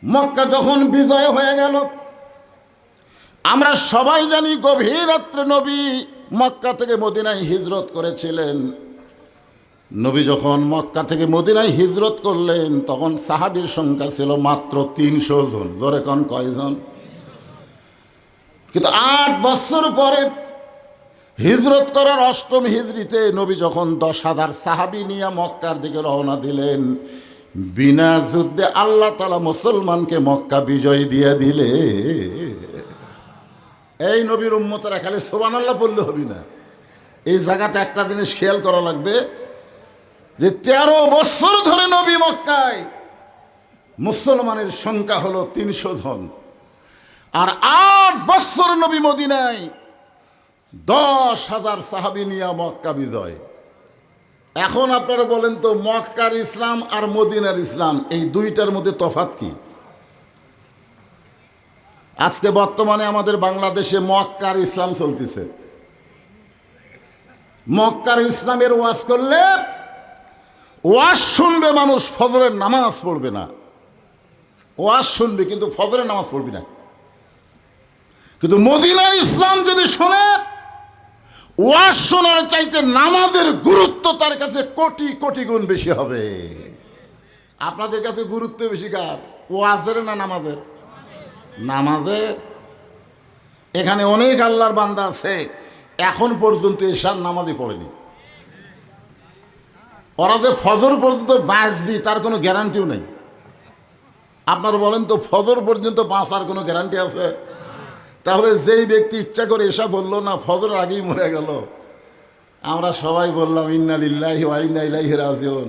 মক্কা যখন বিজয় হয়ে গেল, আমরা সবাই জানি গভীর রাত্রে নবী মক্কা থেকে মদিনায় হিজরত করেছিলেন। নবী যখন মক্কা থেকে মদিনায় হিজরত করলেন তখন সাহাবীর সংখ্যা ছিল মাত্র ৩০০ জন। জোরে কোন কয়জন? কিন্তু ৮ বছর পরে হিজরত করার ৮ম হিজরিতে নবী যখন ১০,০০০ সাহাবী নিয়ে মক্কার দিকে রওনা দিলেন, বিনা যুদ্ধে আল্লাহ তাআলা মুসলমানকে মক্কা বিজয় দিয়ে দিলে। এই নবীর উম্মতেরা খালি সুবহানাল্লাহ বললে হবে না, এই জায়গাতে একটা জিনিস খেয়াল করা লাগবে যে ১৩ বছর ধরে নবী মক্কায়, মুসলমানের সংখ্যা হলো ৩০০ জন, আর ৮ বছর নবী মদিনায় ১০,০০০ সাহাবী নিয়ে মক্কা বিজয়। এখন আপনারা বলেন তো, মক্কার ইসলাম আর মদিনার ইসলাম এই দুইটার মধ্যে তফাৎ কি? আজকে বর্তমানে আমাদের বাংলাদেশে মক্কার ইসলাম চলতেছে। মক্কার ইসলামের ওয়াজ করলে ওয়াজ শুনবে মানুষ, ফজরের নামাজ পড়বে না। ওয়াজ শুনবে কিন্তু ফজরের নামাজ পড়বে না। কিন্তু মদিনার ইসলাম যদি শোনে, ওয়াজ শোনার চাইতে নামাজের গুরুত্ব তার কাছে কোটি কোটি গুণ বেশি হবে। আপনাদের কাছে গুরুত্ব বেশি কার, ওয়াজের না নামাজের? নামাজের। এখানে অনেক আল্লাহর বান্দা আছে এখন পর্যন্ত এশার নামাজই পড়েনি। ওরা যে ফজর পর্যন্ত বাঁচবি তার কোনো গ্যারান্টিও নেই। আপনারা বলেন তো, ফজর পর্যন্ত বাঁচার কোনো গ্যারান্টি আছে? তাহলে যেই ব্যক্তি ইচ্ছা করে এসা বললো না, ফজর আগেই মরে গেল, আমরা সবাই বললাম ইন্না লিল্লাহি ওয়া ইন্না ইলাইহি রাজিউন।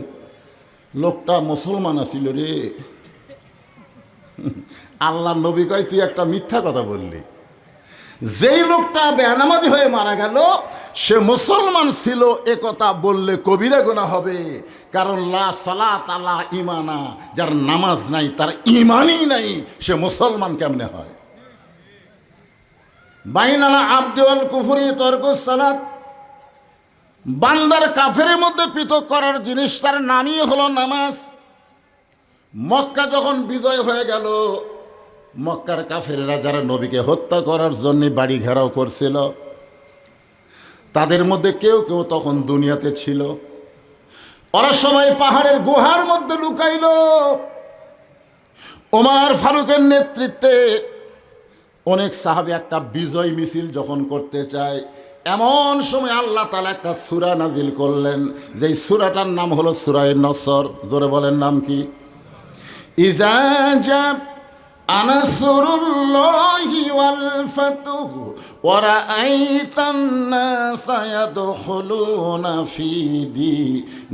লোকটা মুসলমান আছিল রে। আল্লাহ নবী কয় তুই একটা মিথ্যা কথা বললি। যেই লোকটা বেনামাজি হয়ে মারা গেল সে মুসলমান ছিল, এ কথা বললে কবিরা গুনাহ হবে। কারণ লা সালাত আলা ইমানা, যার নামাজ নাই তার ইমানই নাই, সে মুসলমান কেমনে হয়? বাইনালা আবদি ওয়াল কুফরি তরকুস সালাত, বান্দার কাফেরের মধ্যে পৃথক করার জিনিস তার নামই হলো নামাজ। মক্কা যখন বিজয় হয়ে গেল, মক্কার কাফেরেরা যারা নবীকে হত্যা করার জন্য বাড়ি ঘেরাও করছিল, তাদের মধ্যে কেউ কেউ তখন দুনিয়াতে ছিল। ওরা সবাই পাহাড়ের গুহার মধ্যে লুকাইল। ওমর ফারুকের নেতৃত্বে অনেক সাহাবী একটা বিজয় মিছিল যখন করতে চায়, এমন সময় আল্লাহ তাআলা একটা সূরা নাজিল করলেন, যেই সূরাটার নাম হলো সূরা নসর। জোরে বলেন নাম কি? ইজা জা আনাসরুল্লাহি ওয়াল ফাতহু ওয়া রাআইতান নাসা ইয়াদখুলুনা ফি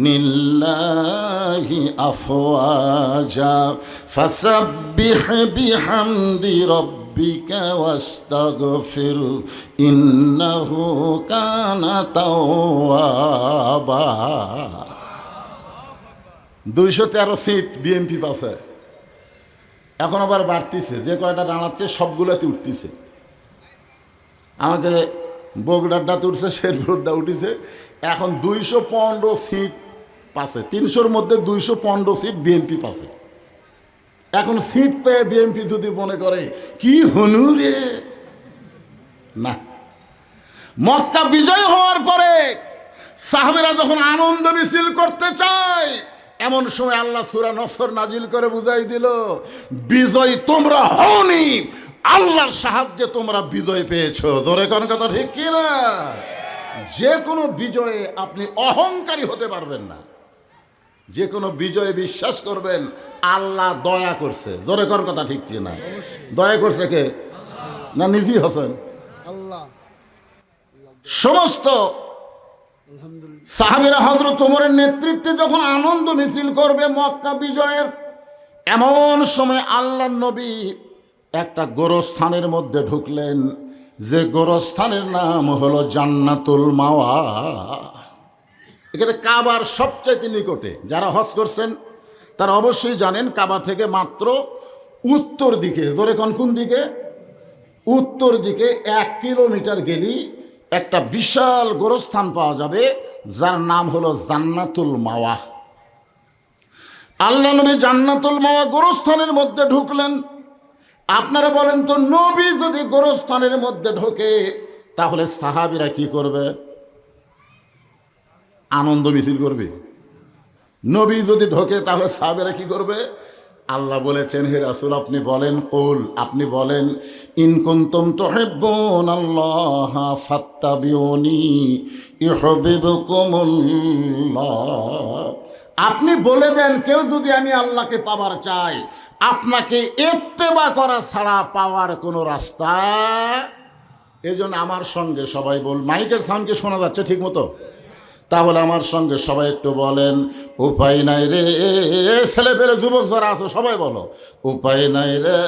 দীনিল্লাহি আফওয়াজা ফাসাব্বিহ বিহামদি রাব্বিকা ওয়াস্তাগফির ইন্নাহু কানা তাওয়াবা। 213 সিট বিএনপি পাশে, এখন আবার বাড়তিছে। যে কয়টা দাঁড়াচ্ছে সবগুলোতে উঠতেছে। আমাদের বগুড়ারটা উঠছে, শেরপুরটা উঠেছে। এখন 215 সিট পাশে, 300-র মধ্যে 215 সিট বিএনপি পাশে। এখন সিট পেয়ে বিএনপি যদি মনে করে কি হনুরে না। মক্কা বিজয় হওয়ার পরে সাহাবীরা যখন আনন্দ মিছিল করতে চায়, এমন সময় আল্লাহ সূরা নসর নাজিল করে বুঝাই দিল, বিজয় তোমরা হওনি, আল্লাহর সাহায্যে তোমরা বিজয় পেয়েছো। ধরে কোন কথা ঠিক কিনা? যে কোনো বিজয়ে আপনি অহংকারী হতে পারবেন না। যে কোনো বিজয়ে বিশ্বাস করবেন আল্লাহ দয়া করছে। জোরে কোন কথা ঠিক কিনা? দয়া করছে কে? না নিজেই হচ্ছেন আল্লাহ। সমস্ত সাহাবীরা হযরত ওমরের নেতৃত্বে যখন আনন্দ মিছিল করবে মক্কা বিজয়ের, এমন সময় আল্লাহর নবী একটা গোরস্থানের মধ্যে ঢুকলেন, যে গোরস্থানের নাম হলো জান্নাতুল মাওয়া। এখানে কাবার সবচাইতে নিকটে। যারা হজ করছেন তারা অবশ্যই জানেন, কাবা থেকে মাত্র উত্তর দিকে, ধরে কোন দিকে? উত্তর দিকে 1 কিলোমিটার গেলেই একটা বিশাল গোরস্থান পাওয়া যাবে, যার নাম হলো জান্নাতুল মাওয়া। আল্লাহ নবী জান্নাতুল মাওয়া গোরস্থানের মধ্যে ঢুকলেন। আপনারা বলেন তো, নবী যদি গোরস্থানের মধ্যে ঢোকে তাহলে সাহাবীরা কি করবে? আনন্দ মিছিল করবে। নবী যদি ঢোকে তাহলে সাহাবীরা কি করবে? আল্লাহ বলেছেন, হে রাসূল আপনি বলেন, কুল আপনি বলেন, ইন কুনতুম তুহিব্বুনাল্লাহ ফাত্তাবিউনি ইউহিব্বুকুমুল্লাহ। আপনি বলে দেন, কেউ যদি আমি আল্লাহকে পাবার চাই, আপনাকে ইত্তেবা করা ছাড়া পাওয়ার কোনো রাস্তা। এজন্য আমার সঙ্গে সবাই বল, মাইকের সাউন্ড কি শোনা যাচ্ছে ঠিক মতো? তাহলে আমার সঙ্গে সবাই একটু বলেন, উপায় নাই রে। ছেলে পেলে যুবক যারা আছে সবাই বলো, উপায় নাই রে,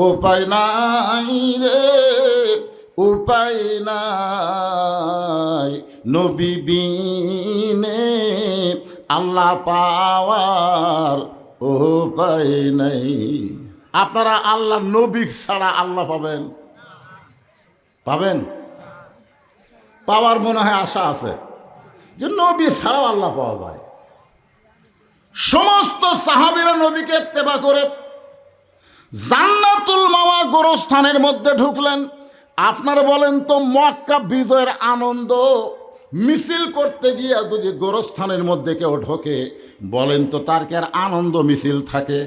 উপায় নাই রে, উপায় নাই, নবী বিনে আল্লাহ পাওয়ার উপায় নাই। আপনারা আল্লাহ নবী ছাড়া আল্লাহ পাবেন? পাবেন? পাওয়ার মনে হয় আশা আছে যে নবী ছাড়াও আল্লাহ পাওয়া যায়। সমস্ত সাহাবীরা নবীকে ইত্তেবা করে জান্নাতুল মাওয়া গোরস্থানের মধ্যে ঢুকলেন। আপনারা বলেন তো, মক্কা বিজয়ের আনন্দ মিছিল করতে গিয়ে যদি গোরস্থানের মধ্যে কেউ ঢোকে, বলেন তো তার কি আর আনন্দ মিছিল থাকে?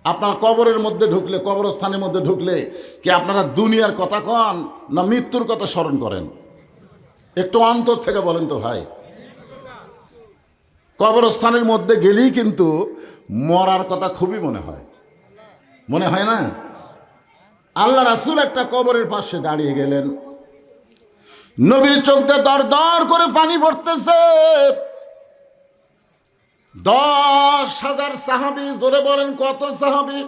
আপনার কবরের মধ্যে ঢুকলে, কবরস্থানের মধ্যে ঢুকলে কি আপনারা দুনিয়ার কথা কন না মৃত্যুর কথা স্মরণ করেন? একটু অন্তর থেকে বলেন তো ভাই। কবরস্থানের মধ্যে গেলেই কিন্তু মরার কথা খুবই মনে হয়, মনে হয় না? আল্লাহ রাসূল একটা কবরের পাশে দাঁড়িয়ে গেলেন। নবীর চোখ দিয়ে দর দর করে পানি পড়তেছে। 10,000 সাহাবী, জোরে বলেন কত সাহাবী?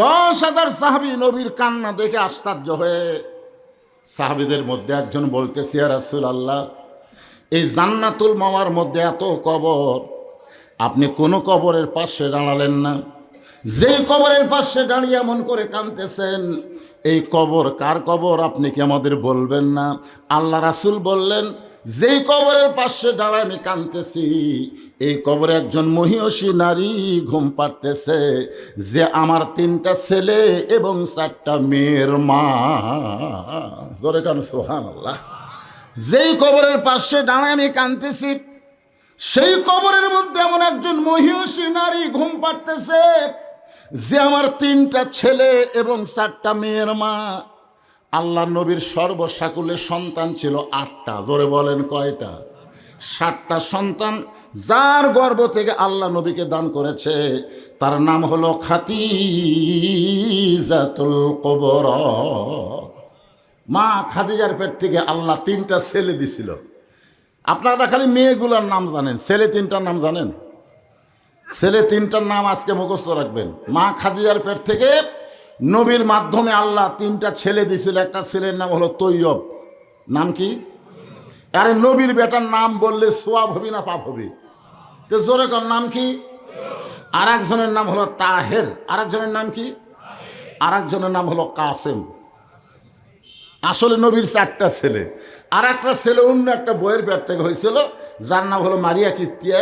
10,000 সাহাবী নবীর কান্না দেখে আশ্চর্য হয়ে সাহাবীদের মধ্যে একজন বলতেছে, ইয়া রাসূলুল্লাহ, এই জান্নাতুল মাওয়ার মধ্যে এত কবর, আপনি কোনো কবরের পাশে দাঁড়ালেন না? যেই কবরের পাশে দাঁড়িয়ে এমন করে কাঁদতেছেন, এই কবর কার কবর আপনি কি আমাদের বলবেন না? আল্লাহ রাসূল বললেন, যেই কবরের পাশে দাঁড়ায় আমি কাঁদতেছি, এই কবরে একজন মহিষী নারী ঘুম পাড়তেছে, যে আমার 3টা ছেলে এবং 4টা মেয়ের মা। জোরে কান সুবহানাল্লাহ। যেই কবরের পাশে দাঁড়ায় আমি কাঁদতেছি, সেই কবরের মধ্যে এমন একজন মহিষী নারী ঘুম পাড়তেছে, যে আমার 3টা ছেলে এবং 4টা মেয়ের মা। আল্লাহ নবীর সর্বসাকুলে সন্তান ছিল 8টা। জোরে বলেন কয়টা? 7টা সন্তান যার গর্ভ থেকে আল্লাহ নবীকে দান করেছে, তার নাম হলো খাদিজাতুল কুবরা। মা খাদিজার পেট থেকে আল্লাহ 3টা ছেলে দিছিল। আপনারা খালি মেয়েগুলোর নাম জানেন, ছেলে 3টার নাম জানেন? ছেলে 3টার নাম আজকে মুখস্থ রাখবেন। মা খাদিজার পেট থেকে নবীর মাধ্যমে আল্লাহ 3টা ছেলে দিছিল। একটা ছেলের নাম হলো তৈয়ব। নাম কি? আরে নবীর বেটার নাম বললে সোয়াব হবি না পাপ হবি? তো জোরে কর, নাম কি? আর একজনের নাম হলো তাহের। আর একজনের নাম কি? আর একজনের নাম হলো কাসেম। আসলে নবীর 4টা ছেলে। আর একটা ছেলে অন্য একটা বইয়ের পেট থেকে হয়েছিল, যার নাম হলো মারিয়া কিপ্তিয়া।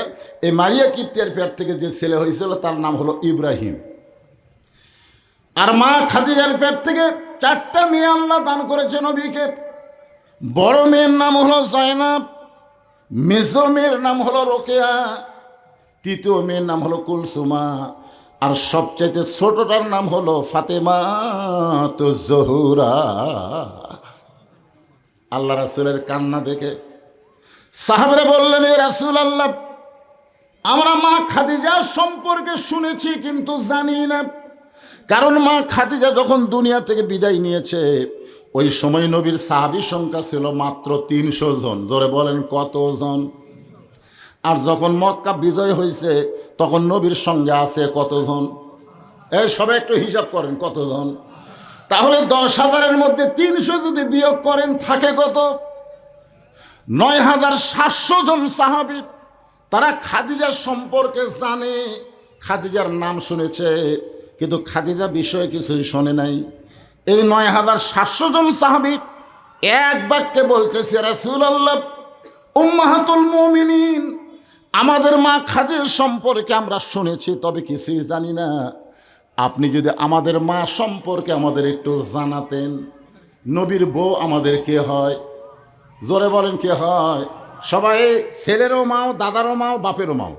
এই মারিয়া কিপ্তিয়ার পেট থেকে যে ছেলে হয়েছিল তার নাম হলো ইব্রাহিম। আর মা খাদিজার পেট থেকে 4টা মেয়ে আল্লাহ দান করেছে নবীকে। বড় মেয়ের নাম হলো জয়নাব, মেজো মেয়ের নাম হলো রোকেয়া, তৃতীয় মেয়ের নাম হলো কুলসুমা, আর সবচাইতে ছোটটার নাম হলো ফাতেমা তো জহুরা। আল্লাহ রাসূলের কান্না দেখে সাহাবারা বললেন, এ রাসূলুল্লাহ, আমরা মা খাদিজা সম্পর্কে শুনেছি কিন্তু জানি না। কারণ মা খাদিজা যখন দুনিয়া থেকে বিদায় নিয়েছে, ওই সময় নবীর সাহাবী সংখ্যা ছিল মাত্র 300 জন। জোরে বলেন কতজন? আর যখন মক্কা বিজয় হয়েছে তখন নবীর সঙ্গে আছে কতজন? এই সবাই একটু হিসাব করেন কতজন? তাহলে 10,000-এর মধ্যে 300 যদি বিয়োগ করেন থাকে কত? 9,700 জন সাহাবী। তারা খাদিজার সম্পর্কে জানে, খাদিজার নাম শুনেছে, কিন্তু খাদিজা বিষয়ে কিছুই শোনে নাই। এই 9,700 জন সাহাবী এক বাক্যে বলতেছে, রাসূলুল্লাহ, উম্মাহাতুল মুমিনিন, আমাদের মা খাদিজা সম্পর্কে আমরা শুনেছি, তবে কিছুই জানি না। আপনি যদি আমাদের মা সম্পর্কে আমাদের একটু জানাতেন। নবীর বউ আমাদের কে হয়? জোরে বলেন কে হয়? সবাই ছেলেরও মাও, দাদারও মাও, বাপেরও মাও,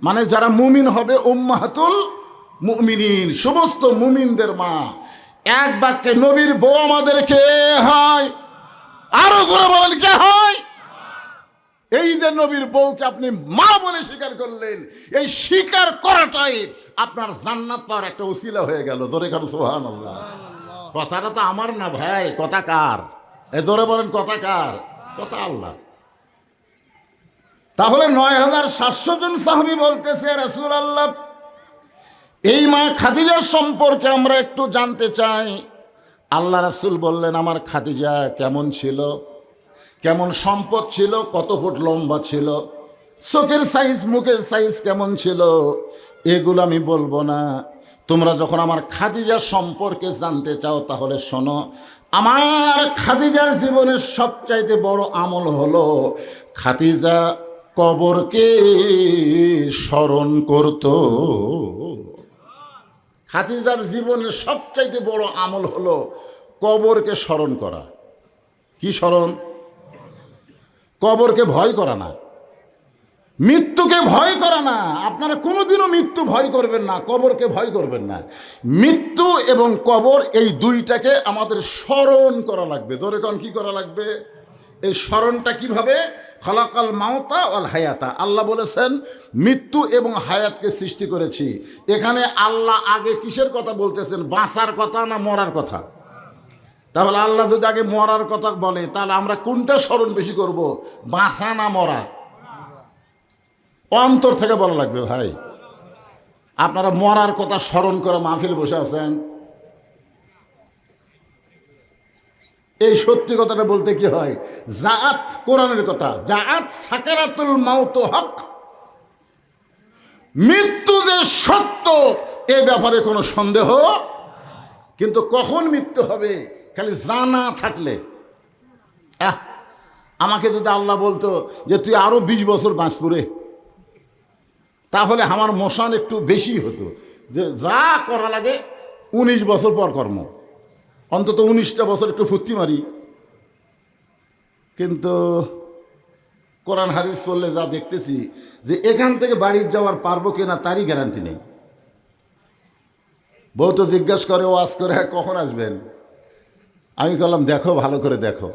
মানে যারা মুমিন হবে উম্মাহাতুল মুমিনিন, সমস্ত মুমিনদের মা। এক বাক্যে নবীর বউ আমাদের কে হয়? আরো করে বলেন কে হয়? এই যে নবীর বউকে আপনি মা বলে স্বীকার করলেন, এই স্বীকার করাটাই আপনার জান্নাত পাওয়ার একটা উসিলা হয়ে গেল। ধরে কারণ সুবহানাল্লাহ। কথাটা তো আমার না ভাই, কথা কার? এই ধরে বলেন কথা কার? কথা আল্লাহ। তাহলে ৯,৭০০ জন সাহাবী বলতেছে, রাসূলুল্লাহ এই মা খাদিজার সম্পর্কে আমরা একটু জানতে চাই। আল্লাহ রাসূল বললেন, আমার খাদিজা কেমন ছিল, কেমন সম্পদ ছিল, কত ফুট লম্বা ছিল, চোখের সাইজ, মুখের সাইজ কেমন ছিল, এগুলো আমি বলবো না। তোমরা যখন আমার খাদিজা সম্পর্কে জানতে চাও তাহলে শোনো। আমার খাদিজার জীবনের সবচাইতে বড় আমল হলো খাদিজা কবরকে স্মরণ করত। খাদিজার জীবনের সবচাইতে বড় আমল হলো কবরকে স্মরণ করা। কি স্মরণ? কবরকে ভয় করা না, মৃত্যুকে ভয় করা না। আপনারা কোনোদিনও মৃত্যু ভয় করবেন না, কবরকে ভয় করবেন না। মৃত্যু এবং কবর এই দুইটাকে আমাদের স্মরণ করা লাগবে। ধরে কোন কি করা লাগবে? এই স্মরণটা কিভাবে? খলাকাল মাউতা ওয়াল হায়াতা, আল্লাহ বলেছেন মৃত্যু এবং হায়াতকে সৃষ্টি করেছি। এখানে আল্লাহ আগে কিসের কথা বলতেছেন? বাঁচার কথা না মরার কথা? তাহলে আল্লাহ যদি আগে মরার কথা বলে তাহলে আমরা কোনটা স্মরণ বেশি করব? বাঁচা না মরা? অন্তর থেকে বলা লাগবে ভাই। আপনারা মরার কথা স্মরণ করে মাহফিল বসে আছেন, এই সত্যি কথাটা বলতে কি হয়? জাআত, কোরআনের কথা, জাআত সাকারাতুল মাউত হক, মৃত্যু যে সত্য এ ব্যাপারে কোনো সন্দেহ। কিন্তু কখন মৃত্যু হবে খালি জানা থাকলে। আমাকে যদি আল্লাহ বলতো যে তুই আরো 20 বছর বাঁচপুরে, তাহলে আমার মোশন একটু বেশি হতো, যে যা করা লাগে 19 বছর পর কর্ম, অন্তত 19টা বছর একটু ফুর্তি মারি। কিন্তু কোরআন হাদিস পড়লে যা দেখতেছি যে এখান থেকে বাড়ি যাওয়ার পারবো কিনা তারই গ্যারান্টি নেই। বউ তো জিজ্ঞাসা করে, ওয়াজ করে, কখন আসবেন? আমি বললাম দেখো, ভালো করে দেখো।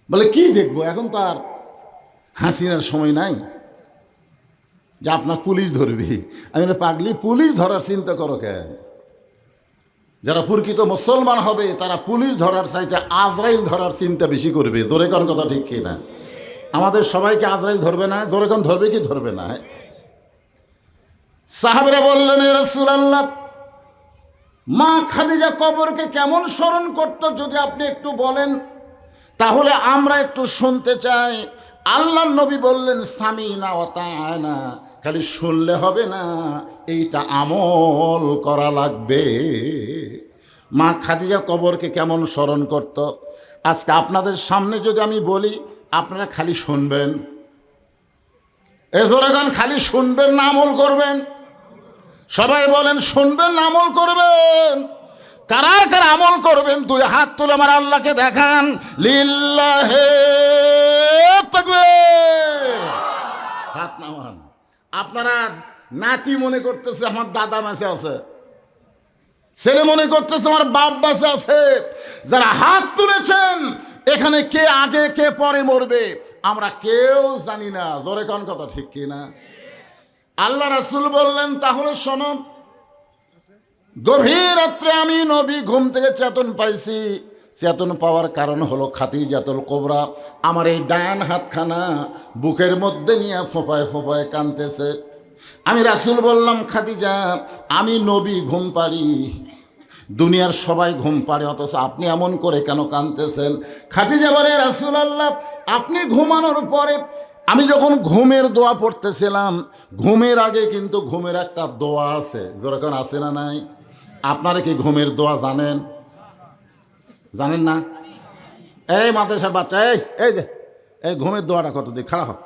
বলে কি দেখবো? এখন তো আর হাসিনার সময় নাই যে আপনার পুলিশ ধরবি। আমি বলি পাগলি, পুলিশ ধরার চিন্তা করো কেন? যারা প্রকৃত মুসলমান হবে তারা পুলিশ ধরার চাইতে আজরাইল ধরার চিন্তা বেশি করবে। ধরে কোন কথা ঠিক কি না? আমাদের সবাইকে আজরাইল ধরবে না? ধরে কোন ধরবে কি ধরবে না? সাহাবীরা বললেন, ইয়া রাসূলুল্লাহ মা খাদিজা কবরকে কেমন স্মরণ করত যদি আপনি একটু বলেন, তাহলে আমরা একটু শুনতে চাই। আল্লাহর নবী বললেন, সামিনা ওয়া তাআনা, খালি শুনলে হবে না, এইটা আমল করা লাগবে। মা খাদিজা কবরকে কেমন স্মরণ করত আজকে আপনাদের সামনে যদি আমি বলি, আপনারা খালি শুনবেন। এজোরাগান খালি শুনবেন না আমল করবেন? সবাই বলেন শুনবেন না আমল করবেন? কারা কারা আমল করবেন? 2 হাত তুলে আমার আল্লাহকে দেখান। লিল্লাহে তাকবীর। হাত নামান। আপনারা নাতি মনে করতেছে আমার দাদা বেঁচে আছে, ছেলে মনে করতেছে আমার বাপ বেঁচে আছে। যারা হাত তুলেছেন, এখানে কে আগে কে পরে মরবে আমরা কেউ জানি না। জোরে কোন কথা ঠিক কি না? আল্লাহ রাসূল বললেন, তাহলে শোনো, গভীর রাত্রে আমি নবী ঘুম থেকে চেতন পাইছি। চেতন পাওয়ার কারণ হলো খাদিজাতুল কুবরা আমার এই ডান হাতখানা বুকের মধ্যে নিয়ে ফোঁপায় ফোঁপায় কাঁদতেছে। আমি রাসূল বললাম, খাদিজা আমি নবী ঘুম পারি, দুনিয়ার সবাই ঘুম পারে, অথচ আপনি এমন করে কেন কাঁদতেছেন? খাদিজা বলে, রাসূলুল্লাহ আপনি ঘুমানোর পরে আমি যখন ঘুমের দোয়া পড়তেছিলাম, ঘুমের আগে কিন্তু ঘুমের একটা দোয়া আছে, যেরকম আছে না নাই? আপনারা কি ঘুমের দোয়া জানেন? জানেন না? এই মাদ্রাসার বাচ্চা, এই এই যে এই ঘুমের দোয়াটা কত দিক খারাপ।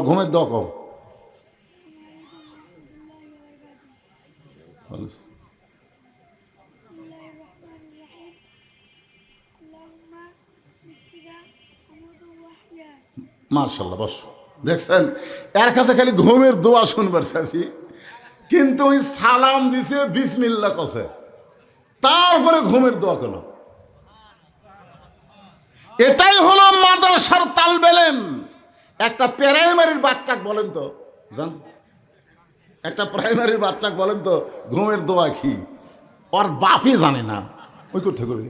ঘুমের দোয়া কও। মাশাআল্লাহ, বস। দেখছেন, এর কাছে খালি ঘুমের দোয়া শুনবার চাইছি, কিন্তু ওই সালাম দিছে, বিসমিল্লাহ কছে, তারপরে ঘুমের দোয়া করলো। এটাই হলো মাদ্রাসার তালবেলেম। একটা প্রাইমারির বাচ্চাকে বলেন তো, জান, একটা প্রাইমারির বাচ্চাকে বলেন তো ঘুমের দোয়া কি, ওর বাপই জানে না, ওই করতে করবে।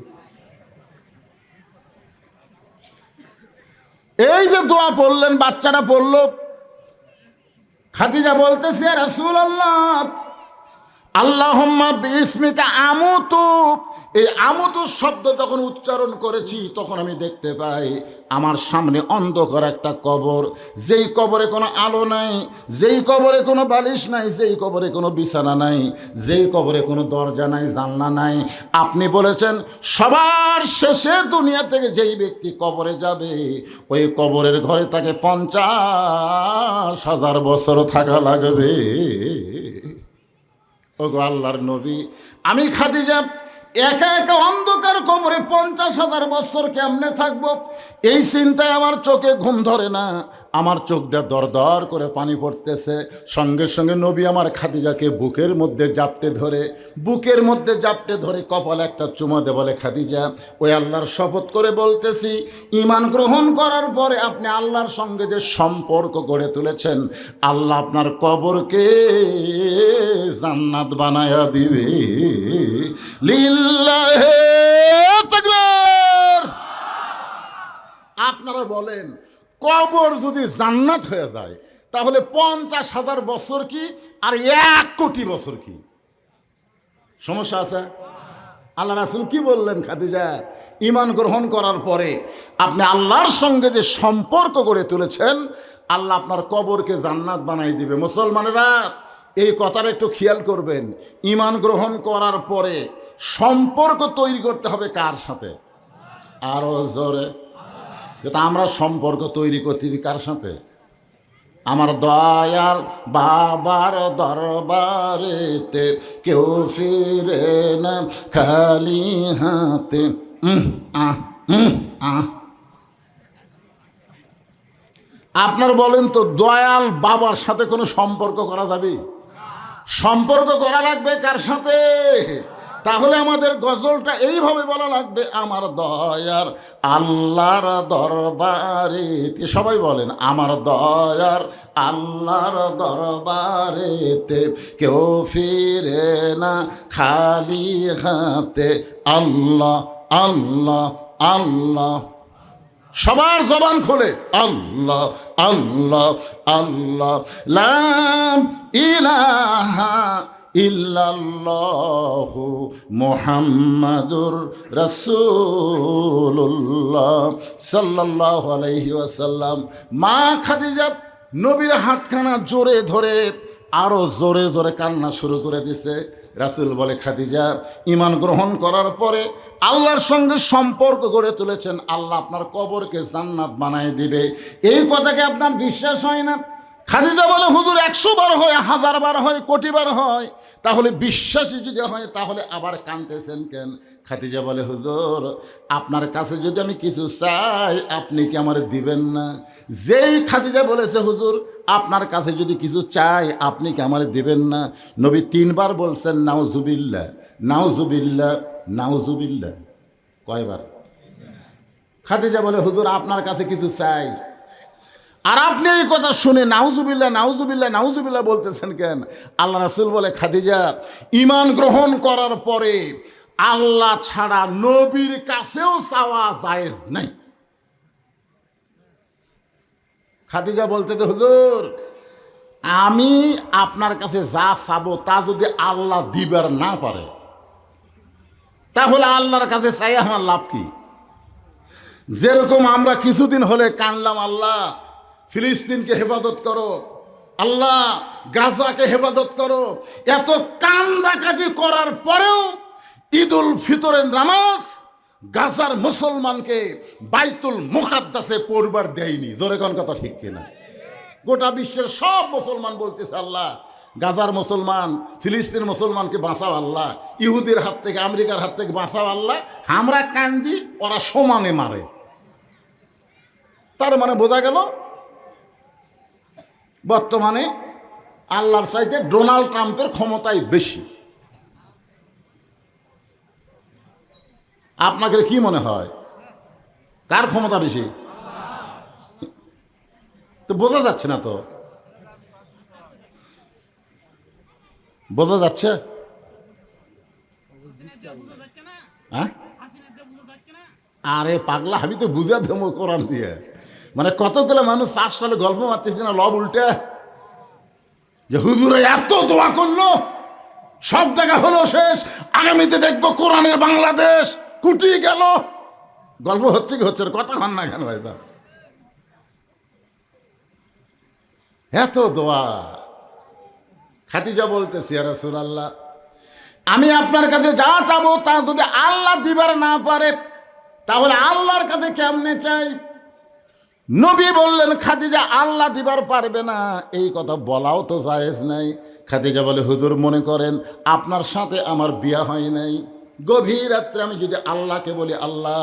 এই যে দোয়া পড়লেন, বাচ্চাটা পড়লো, খাদিজা বলতেছে রাসূলুল্লাহ, আল্লাহুম্মা বিসমিকা আমুতু। এই আমুতু শব্দ যখন উচ্চারণ করেছি তখন আমি দেখতে পাই আমার সামনে অন্ধকার একটা কবর, যেই কবরে কোনো আলো নাই, যেই কবরে কোনো বালিশ নাই, যেই কবরে কোনো বিছানা নাই, যেই কবরে কোনো দরজা নাই, জানলা নাই। আপনি বলেছেন সবার শেষে দুনিয়া থেকে যেই ব্যক্তি কবরে যাবে, ওই কবরের ঘরে তাকে 50,000 বছর থাকা লাগবে। ওগো আল্লাহর নবী, আমি খাদিজা একা একা অন্ধকার কবরে 50,000 বছর কেমনে থাকবো, এই চিন্তায় আমার চোখে ঘুম ধরে না, আমার চোখটা দর দর করে পানি পড়তেছে। সঙ্গে সঙ্গে নবী আমার খাদিজাকে বুকের মধ্যে জাপটে ধরে কপালে একটা চুমা দে, বলে খাদিজা, ওই আল্লাহর শপথ করে বলতেছি, ঈমান গ্রহণ করার পরে আপনি আল্লাহর সঙ্গে যে সম্পর্ক গড়ে তুলেছেন, আল্লাহ আপনার কবরকে জান্নাত বানায়া দিবে। লিল্লাহে তাকবীর। আপনারা বলেন, কবর যদি জান্নাত হয়ে যায় তাহলে 50,000 বছর কি আর 1 কোটি বছর কি? সমস্যা আছে? আল্লাহ রাসূল কি বললেন? খাদিজা, ঈমান গ্রহণ করার পরে আপনি আল্লাহর সঙ্গে যে সম্পর্ক গড়ে তুলেছেন, আল্লাহ আপনার কবরকে জান্নাত বানাই দিবে। মুসলমানেরা এই কথাটা একটু খেয়াল করবেন। ঈমান গ্রহণ করার পরে সম্পর্ক তৈরি করতে হবে কার সাথে? আরো জোরে। কিন্তু আমরা সম্পর্ক তৈরি করতেছি কার সাথে? আমার দয়াল বাবার দরবারেতে কেউ ফিরে না খালি হাতে। আপনার বলেন তো, দয়াল বাবার সাথে কোনো সম্পর্ক করা যাবে? সম্পর্ক করা লাগবে কার সাথে? তাহলে আমাদের গজলটা এইভাবে বলা লাগবে, আমার দয়ার আল্লাহর দরবারেতে, সবাই বলেন, আমার দয়ার আল্লাহর দরবারেতে কেউ ফিরে না খালি হাতে। আল্লাহ আল্লাহ আল্লাহ, সবার জবান খোলে, আল্লাহ আল্লাহ আল্লাহ, লা ইলাহা ইল্লাল্লাহু মুহাম্মাদুর রাসূলুল্লাহ সাল্লাল্লাহু আলাইহি ওয়াসাল্লাম। মা খাদিজা নবীর হাতখানা জোরে ধরে আরো জোরে জোরে কান্না শুরু করে দিছে। রাসূল বলে, খাদিজা, ঈমান গ্রহণ করার পরে আল্লাহর সঙ্গে সম্পর্ক গড়ে তুলেছেন, আল্লাহ আপনার কবরকে জান্নাত বানায় দিবে। এই কথাকে আপনার বিশ্বাস হয় না? খাদিজা বলে, হুজুর 100 বার হয়, 1000 বার হয়, কোটি বার হয়, তাহলে বিশ্বাসী যদি হয় তাহলে আবার কাঁদতেছেন কেন? খাদিজা বলে, হুজুর আপনার কাছে যদি আমি কিছু চাই আপনি কি আমার দিবেন না? যেই খাদিজা বলেছে, হুজুর আপনার কাছে যদি কিছু চাই আপনি কি আমার দিবেন না, নবী 3 বার বলছেন নাউজুবিল্লাহ নাউজুবিল্লাহ নাউজুবিল্লাহ। কয়বার? খাদিজা বলে, হুজুর আপনার কাছে কিছু চাই, আর আপনি এই কথা শুনে নাউজুবিল্লাহ নাউজুবিল্লাহ নাউজুবিল্লাহ বলতেছেন কেন? আল্লাহ রাসূল বলে, খাদিজা, ঈমান গ্রহণ করার পরে আল্লাহ ছাড়া নবীর কাছেও চাওয়া জায়েজ নাই। খাদিজা বলতে, হুজুর আমি আপনার কাছে যা চাবো তা যদি আল্লাহ দিবার না পারে তাহলে আল্লাহর কাছে চাই আমার লাভ কি? যেরকম আমরা কিছুদিন হলে কানলাম, আল্লাহ ফিলিস্তিনকে হেফাজত করো, আল্লাহ গাজাকে হেফাজত করো, এত কান্দাকাটি করার পরেও ঈদুল ফিতরের নামাজ গাজার মুসলমানকে বাইতুল মুকাদ্দাসে পড়বার দেয়নি। জোরে কোন কথা ঠিক কিনা? গোটা বিশ্বের সব মুসলমান বলতেছে আল্লাহ গাজার মুসলমান, ফিলিস্তিন মুসলমানকে বাঁচাও আল্লাহ, ইহুদির হাত থেকে, আমেরিকার হাত থেকে বাঁচাও আল্লাহ। আমরা কান্দি, ওরা সমানে মারে। তার মানে বোঝা গেল বর্তমানে আল্লাহর চাইতে ডোনাল্ড ট্রাম্পের ক্ষমতাই বেশি। আপনাকে কি মনে হয় কার ক্ষমতা বেশি? তো বোঝা যাচ্ছে না, তো বোঝা যাচ্ছে? হ্যাঁ, আরে পাগলা, আমি তো বুঝা দেবো কোরআন দিয়ে। মানে কতগুলো মানুষ শ্বাসটালে গল্প মারতেছি না লব উল্টে, যে হুজুরে এত দোয়া করলো, সব জায়গা হলো শেষ, আগামীতে দেখবো কোরআনের বাংলাদেশ কুটি গেল। গল্প হচ্ছে কি হচ্ছে, কথা হন না কেন ভাই? এত দোয়া। খাদিজা বলতেছি, ইয়া রাসূলুল্লাহ, আমি আপনার কাছে যা চাবো তা যদি আল্লাহ দিবার না পারে তাহলে আল্লাহর কাছে কেমনে চাই? নবী বললেন, খাদিজা আল্লাহ দিবার পারবে না, এই কথা বলাও তো জায়েজ নাই। খাদিজা বলে, হুজুর মনে করেন আপনার সাথে আমার বিয়া হয় নাই, গভীর রাত্রে আমি যদি আল্লাহকে বলি, আল্লাহ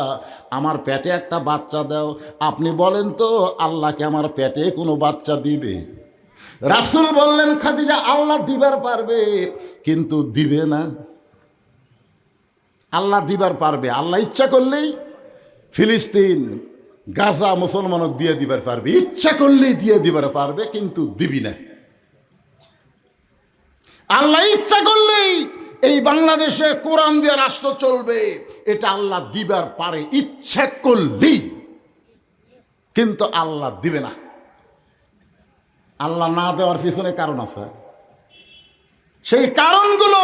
আমার পেটে একটা বাচ্চা দাও, আপনি বলেন তো আল্লাহকে আমার পেটে কোনো বাচ্চা দিবে? রাসূল বললেন, খাদিজা আল্লাহ দিবার পারবে কিন্তু দিবে না। আল্লাহ দিবার পারবে, আল্লাহ ইচ্ছা করলেই ফিলিস্তিন গাজা মুসলমানক দিয়ে দিবার পারবে, ইচ্ছা করলেই দিয়ে দিবার পারবে, কিন্তু দিবি না। আল্লাহ ইচ্ছা করলেই এই বাংলাদেশে কোরআন দিয়ে রাষ্ট্র চলবে, এটা আল্লাহ দিবার পারে ইচ্ছা করলেই, কিন্তু আল্লাহ দিবে না। আল্লাহ না দেওয়ার পিছনে কারণ আছে, সেই কারণগুলো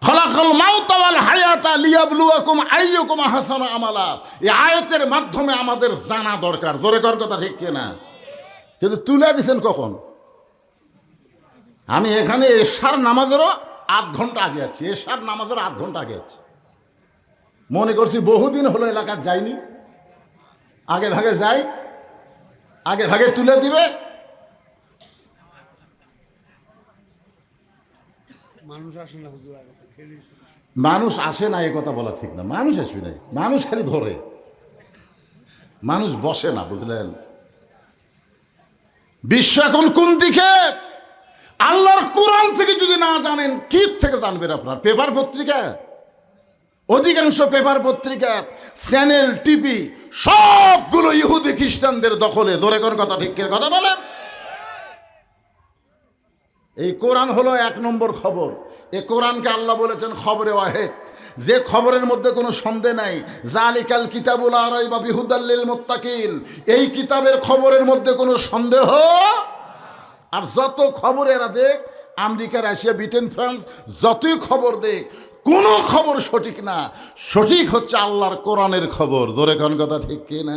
খলাকাল মাউতা ওয়াল হায়াতা লিয়াবলুয়াকুম আইয়ুকুম আহসানু আমালা, এই আয়াতের মাধ্যমে আমাদের জানা দরকার। জোরে কর কথা, ঠিক কিনা? কিন্তু তুলে দিছেন কখন? আমি এখানে এশার নামাজেরও 8 ঘন্টা আগে আছি, এশার নামাজের 8 ঘন্টা আগে আছি। মনে করছি বহুদিন হলো এলাকা যাইনি, আগে ভাগে যাই, আগে ভাগে তুলে দিবে। মানুষ আসে না, এ কথা বলা ঠিক না। মানুষ আসবে নাই, মানুষ খালি ধরে, মানুষ বসে না, বুঝলেন? বিশ্ব এখন কোন দিকে? আল্লাহর কোরআন থেকে যদি না জানেন, কি থেকে জানবেন? আপনার পেপার পত্রিকা, অধিকাংশ পেপার পত্রিকা, চ্যানেল, টিভি সবগুলো ইহুদি খ্রিস্টানদের দখলে। জোরে কোন কথা, ঠিক কথা বলেন? এই কোরআন হলো 1 নম্বর খবর। এই কোরআনকে আল্লাহ বলেছেন খবরে ওয়াহিদ, যে খবরের মধ্যে কোনো সন্দেহ নাই। জালিকাল কিতাবুল লা রাইবা ফীহি হুদাল লিল মুত্তাকিন, এই কিতাবের খবরের মধ্যে কোনো সন্দেহ। আর যত খবর এরা দেখ, আমেরিকা, রাশিয়া, ব্রিটেন, ফ্রান্স, যতই খবর দেখ, কোনো খবর সঠিক না। সঠিক হচ্ছে আল্লাহর কোরআনের খবর। জোরে কোন কথা, ঠিক কিনা?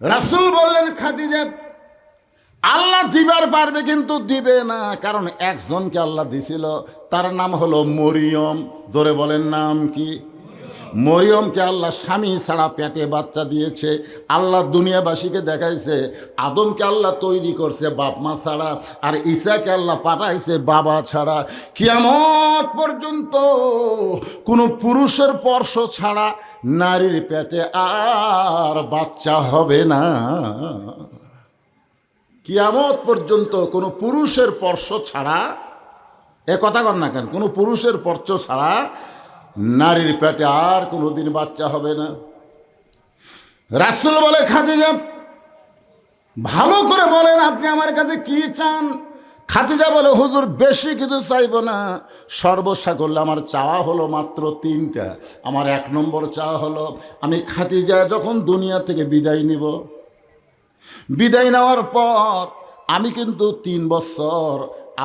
রাসূল বললেন, খাদিজা আল্লাহ দিবার পারবে কিন্তু দিবে না, কারণ একজনকে আল্লাহ দিছিল, তার নাম হলো মরিয়ম। জোরে বলেন, নাম কি? মরিয়মকে আল্লাহ স্বামী ছাড়া পেটে বাচ্চা দিয়েছে। আল্লাহ দুনিয়াবাসীকে দেখাইছে আদমকে আল্লাহ তৈরি করছে বাপ মা ছাড়া, আর ঈসাকে আল্লাহ পাঠাইছে বাবা ছাড়া। কিয়ামত পর্যন্ত কোনো পুরুষের স্পর্শ ছাড়া নারীর পেটে আর বাচ্চা হবে না। কিয়ামত পর্যন্ত কোনো পুরুষের স্পর্শ ছাড়া, এ কথা কর না কেন, কোনো পুরুষের স্পর্শ ছাড়া নারীর পেটে আর কোনোদিন বাচ্চা হবে না। রাসূল বলে, খাদিজা ভালো করে বলেন আপনি আমার কাছে কি চান? খাদিজা বলে, হুজুর বেশি কিছু চাইব না, সর্বসাকল্যে আমার চাওয়া হলো মাত্র 3টা। আমার 1 নম্বর চাওয়া হলো, আমি খাদিজা যখন দুনিয়া থেকে বিদায় নিব, বিদায় নেওয়ার পর আমি কিন্তু 3 বছর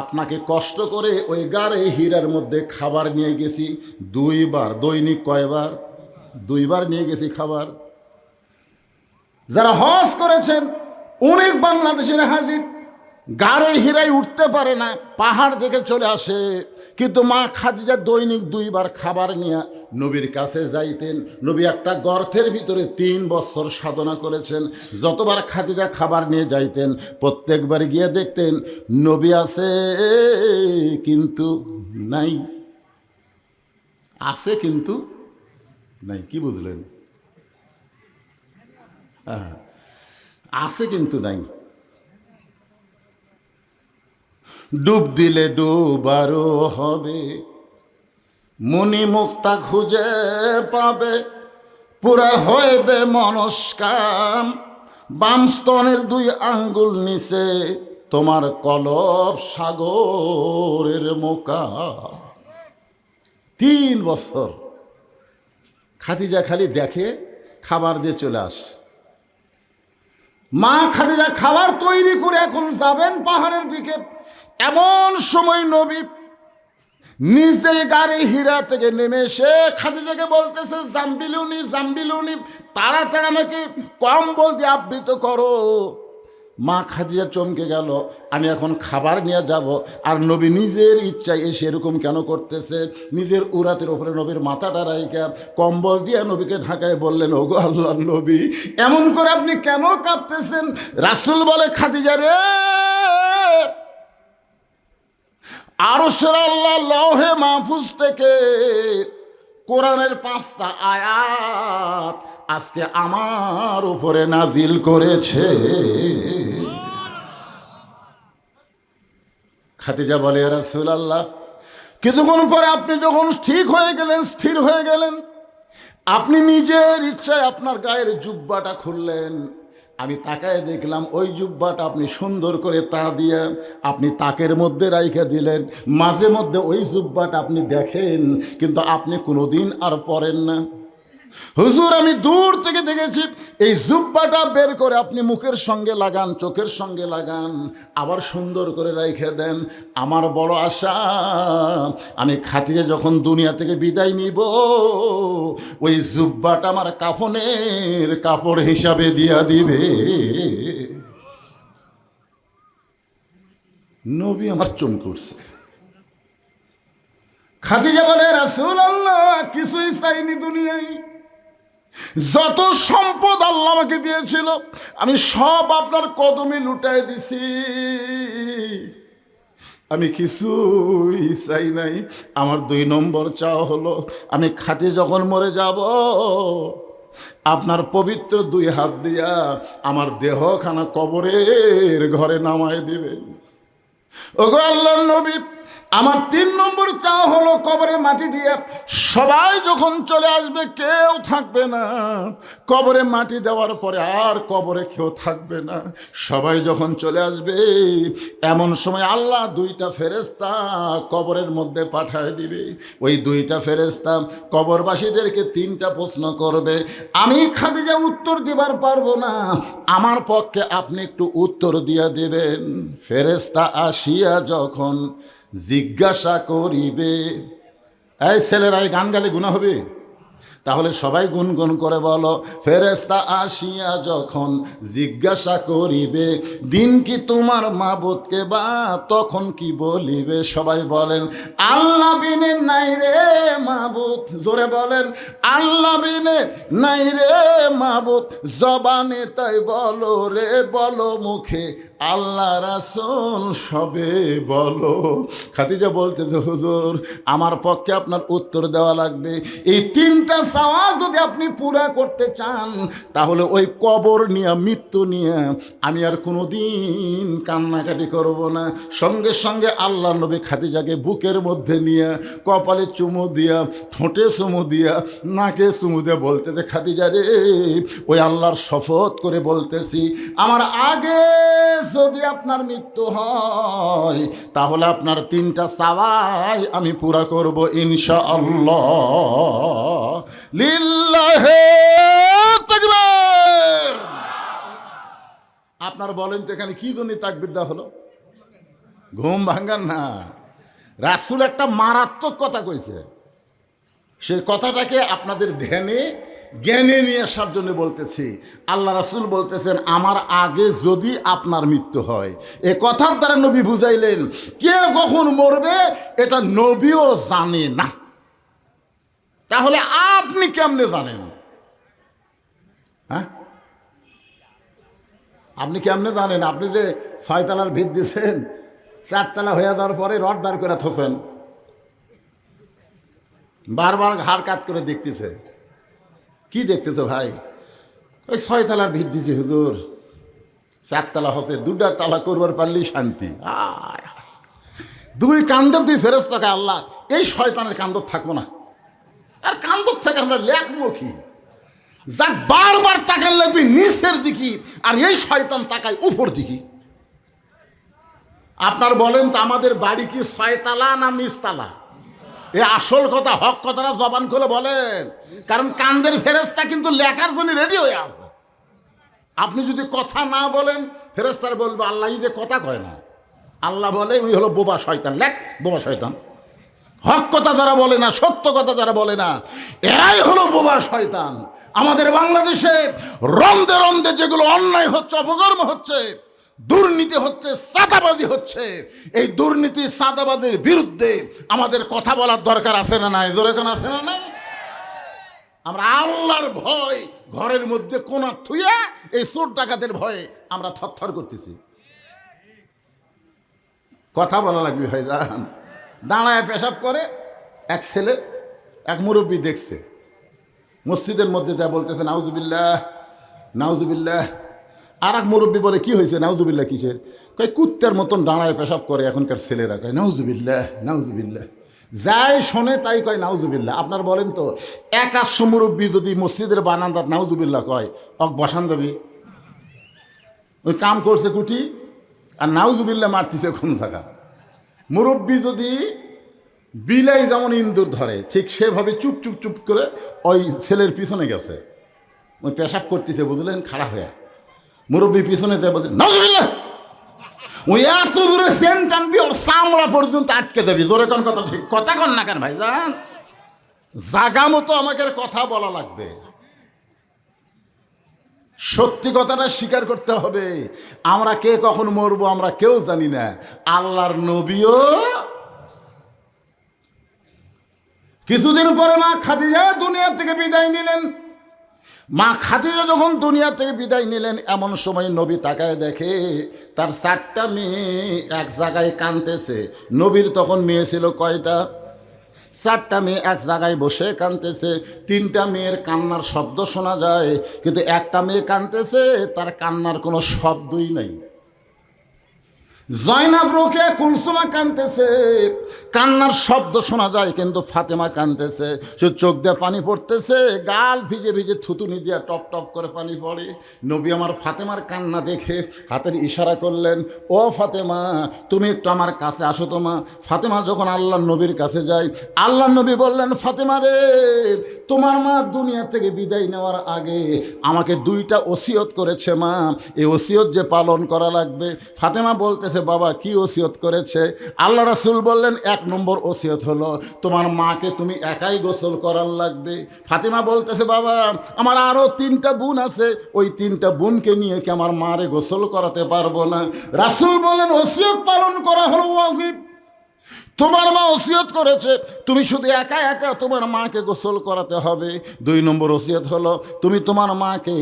আপনাকে কষ্ট করে ওই গাড়ে হীরার মধ্যে খাবার নিয়ে গেছি 2 বার, দৈনিক কয়বার? 2 বার নিয়ে গেছি খাবার। যারা হজ করেছেন অনেক বাংলাদেশের হাজির, গাড়ে হীরায় উঠতে পারে না, পাহাড় থেকে চলে আসে। কিন্তু মা খাদিজা দৈনিক 2 বার খাবার নিয়ে নবীর কাছে যাইতেন। নবী একটা গর্তের ভিতরে 3 বছর সাধনা করেছেন। যতবার খাদিজা খাবার নিয়ে যাইতেন প্রত্যেকবার গিয়ে দেখতেন নবী আছে কিন্তু নাই, আছে কিন্তু নাই। কি বুঝলেন? আছে কিন্তু নাই। ডুব দিলে ডুবারও হবে, মুনি মুক্তা খুঁজে পাবে, পুরা হইবে মনস্কাম। বাম স্তনের 2 আঙ্গুল নিচে তোমার কলব সাগরের মোকা। 3 বছর খাদিজা খালি দেখে, খাবার দিয়ে চলে আসে। মা খাদিজা খাবার তৈরি করে এখন যাবেন পাহাড়ের দিকে। এমন সময় নবী নিজে গাড়ি হীরা থেকে নেমে এসে খাদিজাকে বলতেছে, জাম্বিলুনি জাম্বিলুনি, তাড়াতাড়ি আমাকে কম্বল দিয়ে আবৃত করো। মা খাদিজা চমকে গেল, আমি এখন খাবার নিয়ে যাব, আর নবী নিজের ইচ্ছায় এসে এরকম কেন করতেছে? নিজের উরাতের ওপরে নবীর মাথাটা রাইখা কম্বল দিয়ে নবীকে ঢাকায় বললেন, ওগো আল্লাহর নবী, এমন করে আপনি কেন কাঁপতেছেন? রাসূল বলে, খাদিজা রে, আরশের আল্লাহ লৌহে মাহফুজ থেকে কোরআনের 5টা আয়াত আজকে আমার উপরে নাজিল করেছে। খাদিজা বলে, ইয়া রাসূলুল্লাহ, কিছুক্ষণ পরে আপনি যখন ঠিক হয়ে গেলেন, স্থির হয়ে গেলেন, আপনি নিজের ইচ্ছায় আপনার গায়ের জুব্বাটা খুললেন। আমি তাকায় দেখলাম ওই জুব্বাটা আপনি সুন্দর করে তা দিয়ে আপনি তাকের মধ্যে রাইখা দিলেন। মাঝে মধ্যে ওই জুব্বাটা আপনি দেখেন, কিন্তু আপনি কোনোদিন আর পরেন না। হুজুর, আমি দূর থেকে দেখেছি এই জুব্বাটা বের করে আপনি মুখের সঙ্গে লাগান, চোখের সঙ্গে লাগান, আবার সুন্দর করে রাইখে দেন। আমার বড় আশা, আমি খাদিজা যখন দুনিয়া থেকে বিদায় নিব, ওই জুব্বাটা আমার কাফনের কাপড় হিসাবে দিয়া দিবে। নবী আমার চমকে উঠছে। খাদিজা বলে, রাসূলুল্লাহ, কিছুই চাইনি দুনিয়ায়, যত সম্পদ আল্লাহ আমাকে দিয়েছিল আমি সব আপনার কদমে লুটাই দিছি, আমি কিছুই চাই নাই। আমার 2 নম্বর চাওয়া হলো, আমি খাদিজা যখন মরে যাব, আপনার পবিত্র 2 হাত দিয়া আমার দেহখানা কবরের ঘরে নামায় দিবেন। ওগো আল্লাহর নবী, আমার 3 নম্বর চাওয়া হলো, কবরে মাটি দিয়ে সবাই যখন চলে আসবে কেউ থাকবে না। কবরে মাটি দেওয়ার পরে আর কবরে কেউ থাকবে না। সবাই যখন চলে আসবে এমন সময় আল্লাহ 2টা ফেরেশতা কবরের মধ্যে পাঠায় দিবে। ওই 2টা ফেরেশতা কবরবাসীদেরকে 3টা প্রশ্ন করবে। আমি খাদিজা উত্তর দিবার পারবো না, আমার পক্ষে আপনি একটু উত্তর দিয়ে দেবেন। ফেরেশতা আসিয়া যখন জিজ্ঞাসা করিবে, এই ছেলেরা এই গান গালে গুনাহ হবে? তাহলে সবাই গুনগুন করে বলো, ফেরেশতা আসিয়া যখন জিজ্ঞাসা করিবে, দিন কি তোমার মাবুদকে বা, তখন কি বলিবে? সবাই বলেন, আল্লাহ বিনে নাই রে মাবুদ। জোরে বলেন, আল্লাহ বিনে নাই রে মাবুদ। জবানে তাই বলো রে, বলো মুখে আল্লাহ রাসূল সবে বলো। খাদিজা বলতেছে, হুজুর, আমার পক্ষে আপনার উত্তর দেওয়া লাগবে। এই 3টা চাওয়া যদি আপনি পুরা করতে চান, তাহলে ওই কবর নিয়ে, মৃত্যু নিয়ে আমি আর কোনোদিন কান্নাকাটি করব না। সঙ্গে সঙ্গে আল্লাহ নবী খাদিজাকে বুকের মধ্যে নিয়ে কপালে চুমু দিয়া, ঠোঁটে চুমু দিয়া, নাকে চুমু দিয়া বলতেছে, খাদিজা রে, ওই আল্লাহর শপথ করে বলতেছি, আমার আগে যদি আপনার মৃত্যু হয় তাহলে আপনার 3টা চাওয়াই আমি পুরা করব ইনশাআল্লাহ। লিল্লাহে তাকবীর। আপনার বলেন তো এখানে কি জন্য তাকবীর দেওয়া হলো? ঘুম ভাঙ্গান না। রাসূল একটা মারাত্মক কথা কইছে। সে কথাটাকে আপনাদের ধ্যানে জ্ঞানে নিয়ে আসার জন্য বলতেছি। আল্লাহ রাসূল বলতেছেন, আমার আগে যদি আপনার মৃত্যু হয়, এ কথার দ্বারা নবী বুঝাইলেন কে কখন মরবে এটা নবীও জানে না। তাহলে আপনি কেমনে জানেন? হ্যাঁ, আপনি কেমনে জানেন? আপনি যে 6 তলার ভিত দিয়েছেন, 4 তলা হয়ে যাওয়ার পরে রড বার করে থোছেন, বারবার ঘাড় কাত করে দেখতেছে। কি দেখতেছো ভাই? ওই 6 তলার ভিত দিয়েছে হুজুর, 4 তলা হচ্ছে, 2টা তালা করবার পারলেই শান্তি। দুই কান্দর দুই ফেরেশতাকে আল্লাহ এই শয়তানের কান্দর থাকবো না, আর কান্দর থেকে আমরা লেখবো কি? যাক বারবার তাকান লাগবে নিচের দিকে, আর এই শয়তান তাকায় উপর দিকে। আপনার বলেন তো আমাদের বাড়ি কি 6 তলা না নিচতলা? এ আসল কথা, হক কথাটা জবান খুলে বলেন, কারণ কান্দের ফেরেশতা কিন্তু লেখার জন্য রেডি হয়ে আছে। আপনি যদি কথা না বলেন, ফেরেশতারা বলবে আল্লাহ যে কথা কয় না। আল্লাহ বলে ওই হলো বোবা শয়তান, লেখ বোবা শয়তান। হক কথা যারা বলে না, সত্য কথা যারা বলে না, এরাই হলো বোবা শয়তান। আমাদের বাংলাদেশে রন্দে রন্দে যেগুলো অন্যায় হচ্ছে, অপকর্ম হচ্ছে, দুর্নীতি হচ্ছে, চাঁদাবাজি হচ্ছে, এই দুর্নীতি চাঁদাবাজির বিরুদ্ধে আমাদের কথা বলার দরকার আছে না নাই? জোরে কোন আছে না নাই? আমরা আল্লাহর ভয় ঘরের মধ্যে কোনা থুইয়া এই চোর ডাকাতের ভয়ে আমরা থরথর করতেছি। কথা বলা লাগবে ভাইজান। দাঁড়ায় পেশাব করে এক ছেলে, এক মুরব্বী দেখছে, মসজিদের মধ্যে যা বলতেছে নাউজুবিল্লাহ নাউজুবিল্লাহ। আর এক মুরব্বী বলে কি হয়েছে নাউজুবিল্লাহ কিসের? কয় কুত্তার মতন দাঁড়ায় পেশাব করে এখনকার ছেলেরা, কয় নাউজুবিল্লাহ নাউজুবিল্লাহ। যাই শোনে তাই কয় নাউজুবিল্লাহ। আপনার বলেন তো 100 মুরব্বী যদি মসজিদের বারান্দাত নাউজুবিল্লাহ কয়, অক বসান যাবি? ওই কাম করছে কুটি আর নাউজুবিল্লাহ মারতেছে কোন জায়গা? মুরব্বী যদি বিলাই যেমন ইন্দুর ধরে, ঠিক সেভাবে চুপ চুপ চুপ করে ওই ছেলের পিছনে গেছে, ওই পেশাব করতেছে বুঝলেন, খাড়া হয়ে। মুরব্বী পিছনে যায় বলছে নাউজুবিল্লাহ। ওই এত দূরে সেন টানবি ওর চামড়া পর্যন্ত আটকে যাবি। জোরে কোন কথা, ঠিক কথা কন না কেন ভাইজান? জাগা মতো আমাকে কথা বলা লাগবে, সত্যি কথাটা স্বীকার করতে হবে। আমরা কে কখন মরবো আমরা কেউ জানি না। আল্লাহর নবীও কিছুদিন পরে মা খাদিজা দুনিয়া থেকে বিদায় নিলেন। মা খাদিজা যখন দুনিয়া থেকে বিদায় নিলেন, এমন সময় নবী তাকায় দেখে তার 4টা মেয়ে এক জায়গায় কাঁদতেছে। নবীর তখন মেয়ে ছিল কয়টা? 4টা মেয়ে এক জায়গায় বসে কাঁদতেছে। 3টা মেয়ের কান্নার শব্দ শোনা যায়, কিন্তু একটা মেয়ে কাঁদতেছে, তার কান্নার কোনো শব্দই নাই। জয়নাব, রোকেয়া, কুলসুমা কাঁদতেছে, কান্নার শব্দ শোনা যায়, কিন্তু ফাতেমা কাঁদতেছে, সে চোখ দিয়ে পানি পড়তেছে, গাল ভিজে ভিজে থুতুনি দিয়ে টপ টপ করে পানি পড়ে। নবী আমার ফাতেমার কান্না দেখে হাতের ইশারা করলেন, ও ফাতেমা তুমি একটু আমার কাছে আসো তো মা। ফাতেমা যখন আল্লাহ নবীর কাছে যায়, আল্লাহ নবী বললেন, ফাতেমা রে, তোমার মা দুনিয়া থেকে বিদায় নেওয়ার আগে আমাকে 2টা ওসিয়ত করেছে মা, এই ওসিয়ত যে পালন করা লাগবে। ফাতেমা বলতেছে, বাবা কি ওসিয়ত করেছে? আল্লাহ রাসূল বললেন, 1 নম্বর ওসিয়ত হলো তোমার মাকে তুমি একাই গোসল করার লাগবে। ফাতেমা বলতেছে, বাবা আমার আরও 3টা বোন আছে, ওই 3টা বোনকে নিয়ে কি আমার মারে গোসল করাতে পারবো না? রাসূল বলেন, ওসিয়ত পালন করা হলো ওয়াজিব। তোমার মা ওসিয়ত করেছে, তুমি শুধু একা একা তোমার মাকে গোসল করাতে হবে। 2 নম্বর ওসিয়ত হলো তুমি তোমার মাকে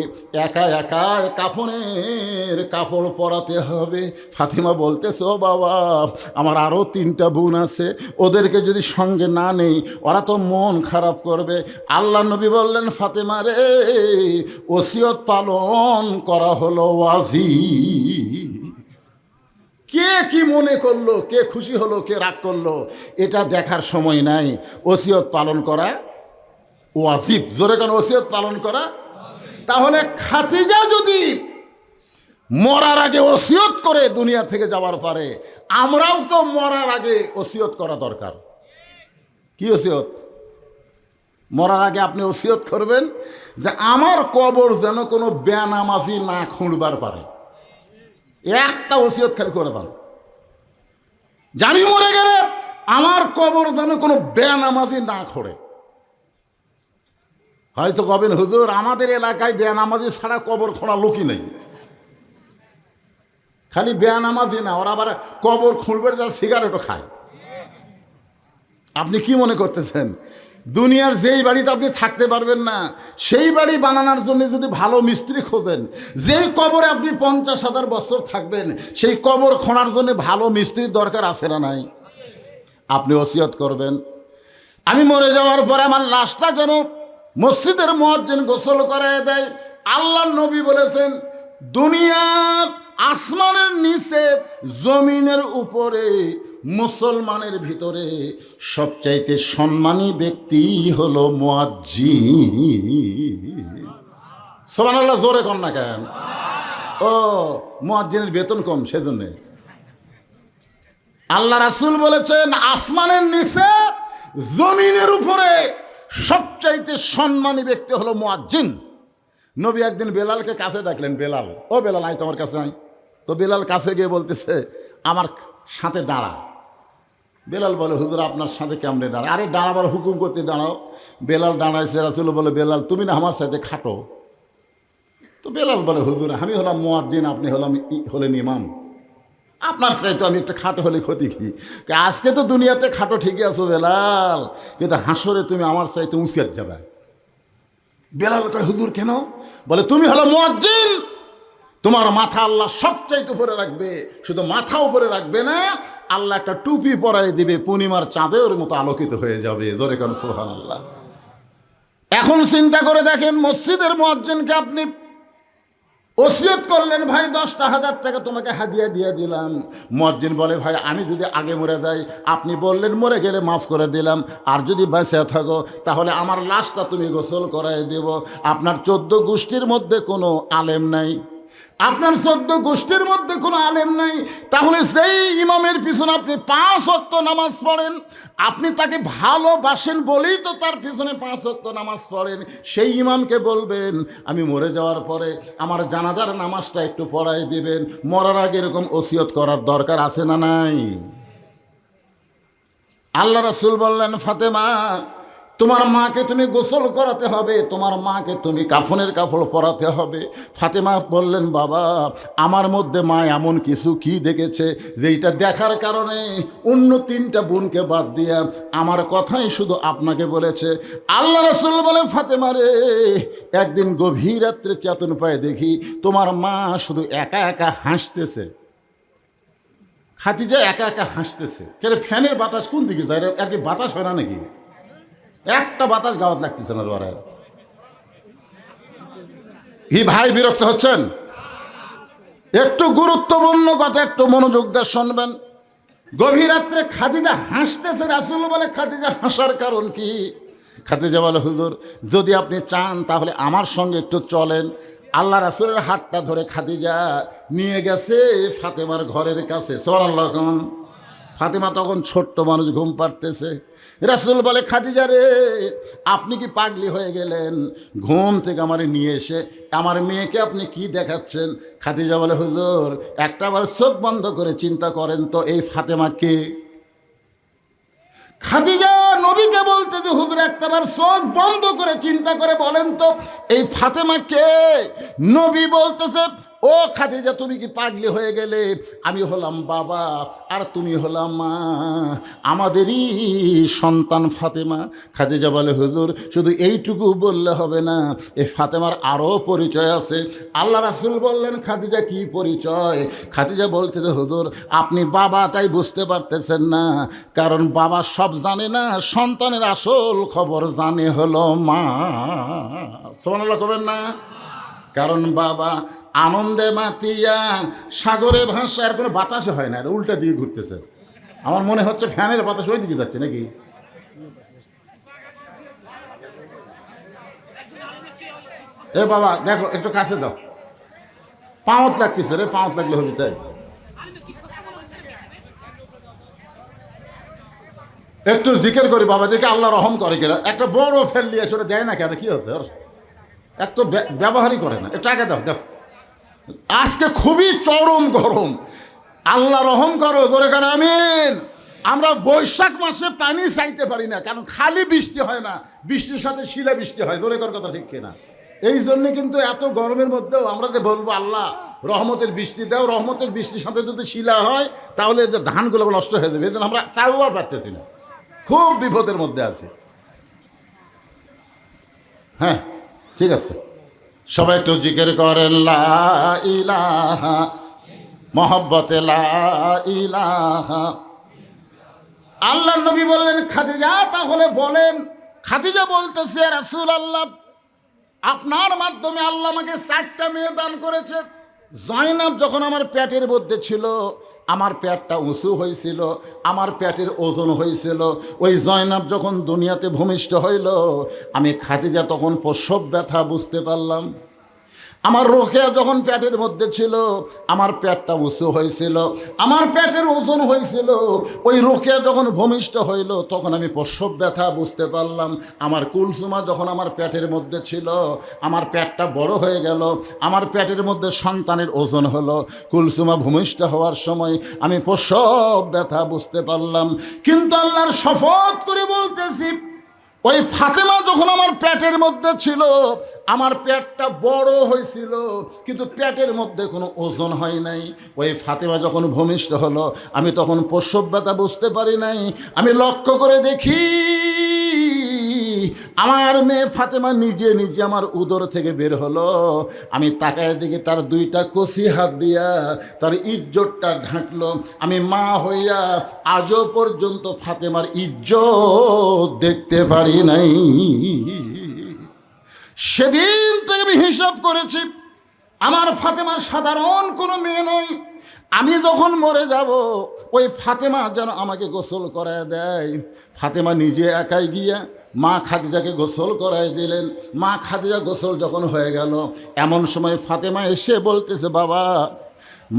একা একা কাফনের কাপড় পরাতে হবে। ফাতিমা বলতেছে, ও বাবা আমার আরও 3টা বোন আছে, ওদেরকে যদি সঙ্গে না নেই ওরা তো মন খারাপ করবে। আল্লাহ নবী বললেন, ফাতেমা রে, ওসিয়ত পালন করা হলো ওয়াজিব। কে কি মনে করলো, কে খুশি হলো, কে রাগ করলো, এটা দেখার সময় নাই। ওসিয়ত পালন করা ওয়াজিব। জোরে কেন? ওসিয়ত পালন করা। তাহলে খাদিজা যদি মরার আগে ওসিয়ত করে দুনিয়া থেকে যাওয়ার পরে, আমরাও তো মরার আগে ওসিয়ত করা দরকার। কি ওসিয়ত? মরার আগে আপনি ওসিয়ত করবেন যে আমার কবর যেন কোনো বেনামাজি না খুঁড়বার পারে। একটা ওসিয়ত খেয়াল করে দেন, জানি মরে গেলে আমার কবর যেন কোনো বেনামাজি না খোঁড়ে। হয়তো কবেন হুজুর আমাদের এলাকায় বেনামাজি ছাড়া কবর খোঁড়া লোকই নেই। খালি বেনামাজি না, ওরা আবার কবর খুঁড়বে যা সিগারেটও খায়। আপনি কি মনে করতেছেন দুনিয়ার যেই বাড়িতে আপনি থাকতে পারবেন না সেই বাড়ি বানানোর জন্য যদি ভালো মিস্ত্রি খোঁজেন, যেই কবরে আপনি 50,000 বছর থাকবেন সেই কবর খোঁড়ার জন্য ভালো মিস্ত্রির দরকার আছে না নাই? আপনি ওসিয়ত করবেন আমি মরে যাওয়ার পরে আমার লাশটা যেন মসজিদের মুয়াজ্জিন গোসল করায় দেয়। আল্লাহর নবী বলেছেন দুনিয়ার আসমানের নিচে জমিনের উপরে মুসলমানের ভিতরে সবচাইতে সম্মানী ব্যক্তি হলো মুয়াজ্জিন। সুবহানাল্লাহ, জোরে কর না কেন? ও মুয়াজ্জিনের বেতন কম সেজন্য। আল্লাহ রাসূল বলেছেন আসমানের নিচে জমিনের উপরে সবচাইতে সম্মানী ব্যক্তি হলো মুয়াজ্জিন। নবী একদিন বেলালকে কাছে ডাকলেন, বেলাল, ও বেলাল আয় তোমার কাছে আয়। তো বেলাল কাছে গিয়ে বলতেছে আমার সাথে দাঁড়া। বেলাল বলে হুজুর আপনার সাথে কেমনে দাঁড়া? আরে দাঁড়াবার হুকুম করতে দাঁড়াও। বেলাল দাঁড়াইছে, রাসূল বলে বেলাল তুমি না আমার সাথে খাটো। তো বেলাল বলে হুজুর আমি হলাম মুয়াজ্জিন, আপনি হলেন ইমাম, আপনার চাইতে আমি একটা খাটো হলে ক্ষতি কি? আজকে তো দুনিয়াতে খাটো ঠিকই আছো বেলাল, কিন্তু হাসরে তুমি আমার চাইতে উঁচিয়ে যাবে। বেলাল কয় হুজুর কেন? বলে তুমি হলো মুয়াজ্জিন, তোমার মাথা আল্লাহ সবচাইতে উপরে রাখবে, শুধু মাথা উপরে রাখবে না, আল্লাহ একটা টুপি পরাই দিবে, পূর্ণিমার চাঁদের মতো আলোকিত হয়ে যাবে। ধরে কেন সুবহানাল্লাহ। এখন চিন্তা করে দেখেন মসজিদের মুয়াজ্জিনকে আপনি ওসিয়ত করলেন ভাই 10,000 টাকা তোমাকে হাদিয়া দিয়ে দিলাম। মুয়াজ্জিন বলে ভাই আমি যদি আগে মরে যাই, আপনি বললেন মরে গেলে মাফ করে দিলাম, আর যদি বেঁচে থাকো তাহলে আমার লাশটা তুমি গোসল করাই দেব। আপনার 14 গোষ্ঠীর মধ্যে কোনো আলেম নাই, আপনার 14 গোষ্ঠীর মধ্যে কোনো আলেম নাই, তাহলে সেই ইমামের পিছনে আপনি 5 ওয়াক্ত নামাজ পড়েন, আপনি তাকে ভালোবাসেন বলেই তো তার পিছনে 5 ওয়াক্ত নামাজ পড়েন। সেই ইমামকে বলবেন আমি মরে যাওয়ার পরে আমার জানাজার নামাজটা একটু পড়াই দিবেন। মরার আগে এরকম ওসিয়ত করার দরকার আছে না নাই? আল্লাহ রাসূল বললেন ফাতেমা তোমার মাকে তুমি গোসল করাতে হবে, তোমার মাকে তুমি কাফনের কাপড় পরাতে হবে। ফাতেমা বললেন বাবা আমার মধ্যে মা এমন কিছু কি দেখেছে যেইটা দেখার কারণে অন্য 3টা বোনকে বাদ দিয়া আমার কথাই শুধু আপনাকে বলেছে। আল্লাহ রাসূল বলে ফাতেমা রে একদিন গভীর রাত্রে চেতন পায়ে দেখি তোমার মা শুধু একা একা হাসতেছে। খাদিজা একা একা হাসতেছে। কেন ফ্যানের বাতাস কোন দিকে যায়? আর কি বাতাস হয় না নাকি? একটা বাতাস গাওয়াত লাগতেছে না। কি ভাই বিরক্ত হচ্ছেন? একটু গুরুত্বপূর্ণ কথা একটু মনোযোগ দিয়ে শুনবেন। গভীর রাত্রে খাদিজা হাসতেছে, রাসূল বলে খাদিজা হাসার কারণ কি? খাদিজা বলে হুজুর যদি আপনি চান তাহলে আমার সঙ্গে একটু চলেন। আল্লাহ রাসূলের হাতটা ধরে খাদিজা নিয়ে গেছে ফাতেমার ঘরের কাছে। সুবহানাল্লাহ। ফাতেমা তখন ছোট্ট মানুষ, ঘুম পাড়তেছে। রাসূল বলে খাদিজা রে আপনি কি পাগলি হয়ে গেলেন? ঘুম থেকে আমার নিয়ে এসে আমার মেয়েকে আপনি কি দেখাচ্ছেন? খাদিজা বলে হুজুর একটাবার চোখ বন্ধ করে চিন্তা করেন তো এই ফাতেমা কে? খাদিজা নবীকে বলতে যে হুজুর একটাবার চোখ বন্ধ করে চিন্তা করে বলেন তো এই ফাতেমা কে? নবী বলতেছে ও খাদিজা তুমি কি পাগলি হয়ে গেলে? আমি হলাম বাবা আর তুমি হলাম মা, আমাদেরই সন্তান ফাতেমা। খাদিজা বলে হুজুর শুধু এইটুকু বললে হবে না, এই ফাতেমার আরও পরিচয় আছে। আল্লাহ রাসূল বললেন খাদিজা কি পরিচয়? খাদিজা বলতেছে হুজুর আপনি বাবা তাই বুঝতে পারতেছেন না, কারণ বাবা সব জানে না, সন্তানের আসল খবর জানে হলো মা। সুবহানাল্লাহ কবেন না? কারণ বাবা আনন্দে মাতিয়া সাগরে ভাষার কোনো বাতাসে হয় না, উল্টা দিকে ঘুরতেছে। আমার মনে হচ্ছে ফ্যানের বাতাস ওই দিকে যাচ্ছে নাকি? এ বাবা দেখো একটু কাছে দাও, পাঁত লাগতেছে রে, পাঁত লাগলে হবে তাই। একটু জিকির করি বাবা দেখে আল্লাহ রহম করে কিনা। একটা বড় ফ্যান নিয়ে এসে দেয় না কেন? কি আছে এক তো ব্যবহারই করে না। একটু আগে দাও দেখো। আজকে খুবই চরম গরম, আল্লাহ রহম করো, ধরে কেন আমিন। আমরা বৈশাখ মাসে পানি চাইতে পারি না, কারণ খালি বৃষ্টি হয় না, বৃষ্টির সাথে শিলা বৃষ্টি হয়। জোরে কর কথা, ঠিক কিনা? এই জন্যে কিন্তু এত গরমের মধ্যেও আমরা যে বলবো আল্লাহ রহমতের বৃষ্টি দাও, রহমতের বৃষ্টির সাথে যদি শিলা হয় তাহলে এদের ধানগুলো নষ্ট হয়ে যাবে। এই জন্য আমরা চাইও পারতেছি না, খুব বিপদের মধ্যে আছি। হ্যাঁ, ঠিক আছে, সবাই একটু জিকির করেন লা ইলাহা, মহব্বতে লা ইলাহা। আল্লাহ নবী বললেন খাদিজা, তাহলে বলেন। খাদিজা বলতেছে রাসূলুল্লাহ, আপনার মাধ্যমে আল্লাহ আমাকে 4টা মেয়ে দান করেছে। জয়নাব যখন আমার পেটের মধ্যে ছিল, আমার পেটটা উঁচু হয়েছিল, আমার পেটের ওজন হয়েছিল। ওই জয়নাব যখন দুনিয়াতে ভূমিষ্ঠ হইল, আমি খাদিজা তখন প্রসব ব্যথা বুঝতে পারলাম। আমার রোকেয়া যখন পেটের মধ্যে ছিল, আমার পেটটা উঁচু হয়েছিল, আমার পেটের ওজন হয়েছিল। ওই রোকেয়া যখন ভূমিষ্ঠ হইল, তখন আমি প্রসব ব্যথা বুঝতে পারলাম। আমার কুলসুমা যখন আমার পেটের মধ্যে ছিল, আমার পেটটা বড় হয়ে গেল, আমার পেটের মধ্যে সন্তানের ওজন হলো। কুলসুমা ভূমিষ্ঠ হওয়ার সময় আমি প্রসব ব্যথা বুঝতে পারলাম। কিন্তু আল্লাহর শপথ করে বলতেছি, ওই ফাতেমা যখন আমার পেটের মধ্যে ছিল, আমার পেটটা বড় হয়েছিল, কিন্তু পেটের মধ্যে কোনো ওজন হয় নাই। ওই ফাতেমা যখন ভূমিষ্ঠ হলো, আমি তখন প্রসব ব্যথা বুঝতে পারি নাই। আমি লক্ষ্য করে দেখি আমার মেয়ে ফাতেমা নিজে নিজে আমার উদর থেকে বের হলো। আমি তাকায় দেখি তার 2টা কচি হাত দিয়া তার ইজ্জতটা ঢাকলো। আমি মা হইয়া আজও পর্যন্ত ফাতেমার ইজ্জত দেখতে পারি নাই। সেদিন থেকে আমি হিসাব করেছি, আমার ফাতেমা সাধারণ কোনো মেয়ে নয়। আমি যখন মরে যাব, ওই ফাতেমা যেন আমাকে গোসল করায় দেয়। ফাতেমা নিজে একাই গিয়া মা খাদিজাকে গোসল করায় দিলেন। মা খাদিজা গোসল যখন হয়ে গেল, এমন সময় ফাতেমা এসে বলতেছে, বাবা,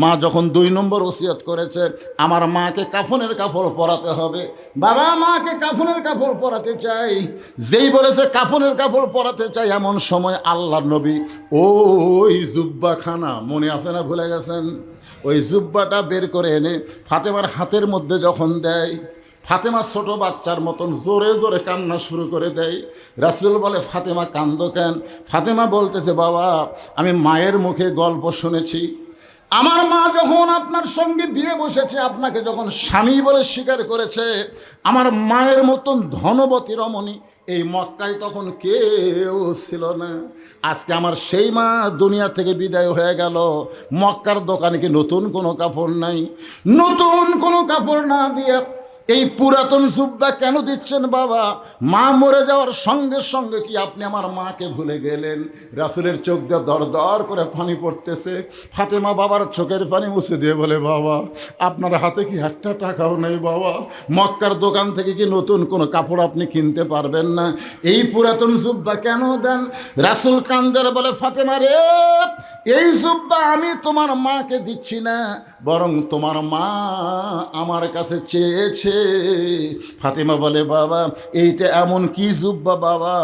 মা যখন 2 নম্বর ওসিয়ত করেছে, আমার মাকে কাফনের কাপড় পরাতে হবে। বাবা, মাকে কাফনের কাপড় পরাতে চাই। যেই বলেছে কাফনের কাপড় পরাতে চাই, এমন সময় আল্লাহর নবী ওই জুব্বাখানা, মনে আছে না, ভুলে গেছেন? ওই জুব্বাটা বের করে এনে ফাতেমার হাতের মধ্যে যখন দেয়, ফাতেমা ছোট বাচ্চার মতন জোরে জোরে কান্না শুরু করে দেয়। রাসূল বলে, ফাতেমা কান্দো কেন? ফাতেমা বলতেছে, বাবা, আমি মায়ের মুখে গল্প শুনেছি। আমার মা যখন আপনার সঙ্গে বিয়ে বসেছে, আপনাকে যখন স্বামী বলে স্বীকার করেছে, আমার মায়ের মতন ধনবতী রমণী এই মক্কায় তখন কেউ ছিল না। আজকে আমার সেই মা দুনিয়া থেকে বিদায় হয়ে গেল। মক্কার দোকানে কি নতুন কোনো কাপড় নাই? নতুন কোনো কাপড় না দিয়ে এই পুরাতন জুব্বা কেন দিচ্ছেন বাবা? মা মরে যাওয়ার সঙ্গে সঙ্গে কি আপনি আমার মাকে ভুলে গেলেন? রাসূলের চোখ দিয়ে দর দর করে পানি পড়তেছে। ফাতেমা বাবার চোখের পানি মুছে দিয়ে বলে, বাবা, আপনার হাতে কি একটা টাকাও নেই বাবা? মক্কার দোকান থেকে কি নতুন কোনো কাপড় আপনি কিনতে পারবেন না? এই পুরাতন জুব্বা কেন দেন? রাসূল কান্দের বলে, ফাতেমা রে, এই জুব্বা আমি তোমার মাকে দিচ্ছি না, বরং তোমার মা আমার কাছে চেয়েছে। ফাতেমা বলে, বাবা, এইটা এমন কি জুব্বা বাবা,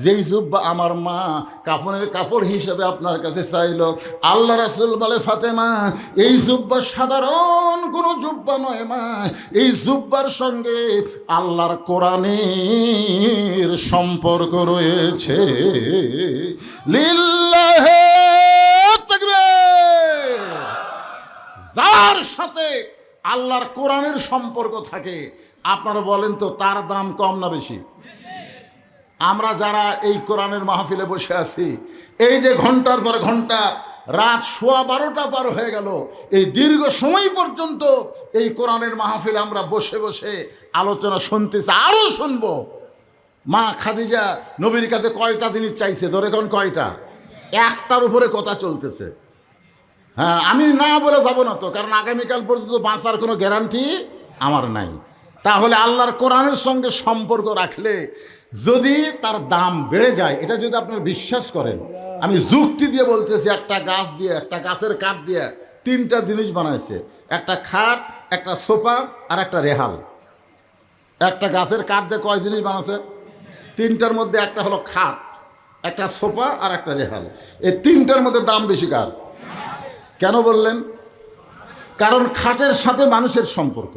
যেই জুব্বা আমার মা কাপড়ের কাপড় হিসেবে আপনার কাছে চাইলো? আল্লাহ রাসূল বলে, ফাতেমা, এই জুব্বা সাধারণ কোনো জুব্বা নয় মা, এই জুব্বার সঙ্গে আল্লাহর কোরআনের সম্পর্ক রয়েছে। লিল্লাহি তাকবীর। যার সাথে আল্লাহর কোরআনের সম্পর্ক থাকে, আপনারা বলেন তো তার দাম কম না বেশি? আমরা যারা এই কোরআনের মাহফিলে বসে আছি, এই যে ঘন্টার পর ঘন্টা, রাত 12:15 পার হয়ে গেল, এই দীর্ঘ সময় পর্যন্ত এই কোরআনের মাহফিলে আমরা বসে বসে আলোচনা শুনতেছি, আরও শুনবো। মা খাদিজা নবীর কাছে কয়টা জিনিস চাইছে? ধরে কোন কয়টা? একটার উপরে কথা চলতেছে। হ্যাঁ, আমি না বলে যাব না তো, কারণ আগামীকাল পর্যন্ত বাঁচার কোনো গ্যারান্টি আমার নাই। তাহলে আল্লাহর কোরআনের সঙ্গে সম্পর্ক রাখলে যদি তার দাম বেড়ে যায়, এটা যদি আপনারা বিশ্বাস করেন, আমি যুক্তি দিয়ে বলতেছি, একটা গাছ দিয়ে, একটা গাছের কাঠ দিয়ে 3টা জিনিস বানাইছে, একটা খাট, একটা সোফা আর একটা রেহাল। একটা গাছের কাঠ দিয়ে কয় জিনিস বানাচ্ছে? 3টার মধ্যে একটা হলো খাট, একটা সোফা আর একটা রেহাল। এই 3টার মধ্যে দাম বেশি কার? কেন বললেন? কারণ খাটের সাথে মানুষের সম্পর্ক,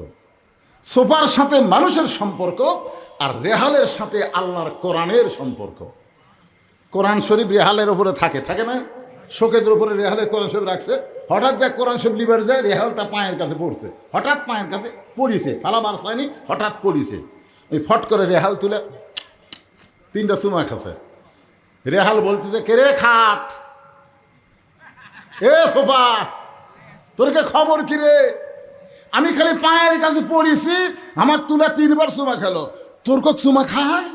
সোফার সাথে মানুষের সম্পর্ক, আর রেহালের সাথে আল্লাহর কোরআনের সম্পর্ক। কোরআন শরীফ রেহালের উপরে থাকে, থাকে না? শোকেদের উপরে রেহালে কোরআন শরীফ রাখছে, হঠাৎ যা কোরআন শরীফ লিবার যায়, রেহালটা পায়ের কাছে পড়ছে, হঠাৎ পায়ের কাছে পড়িছে, ফালাবার হয়নি, হঠাৎ পড়িছে, ওই ফট করে রেহাল তুলে 3টা চুমা খাচ্ছে। রেহাল বলতেছে, কে রে খাট, এ সোফা, তোর কে খবর কি রে? আমি খালি পায়ের কাছে পড়িছি, আমার তুলা 3বার চুমা খেলো, তোর কক চুমা খায়?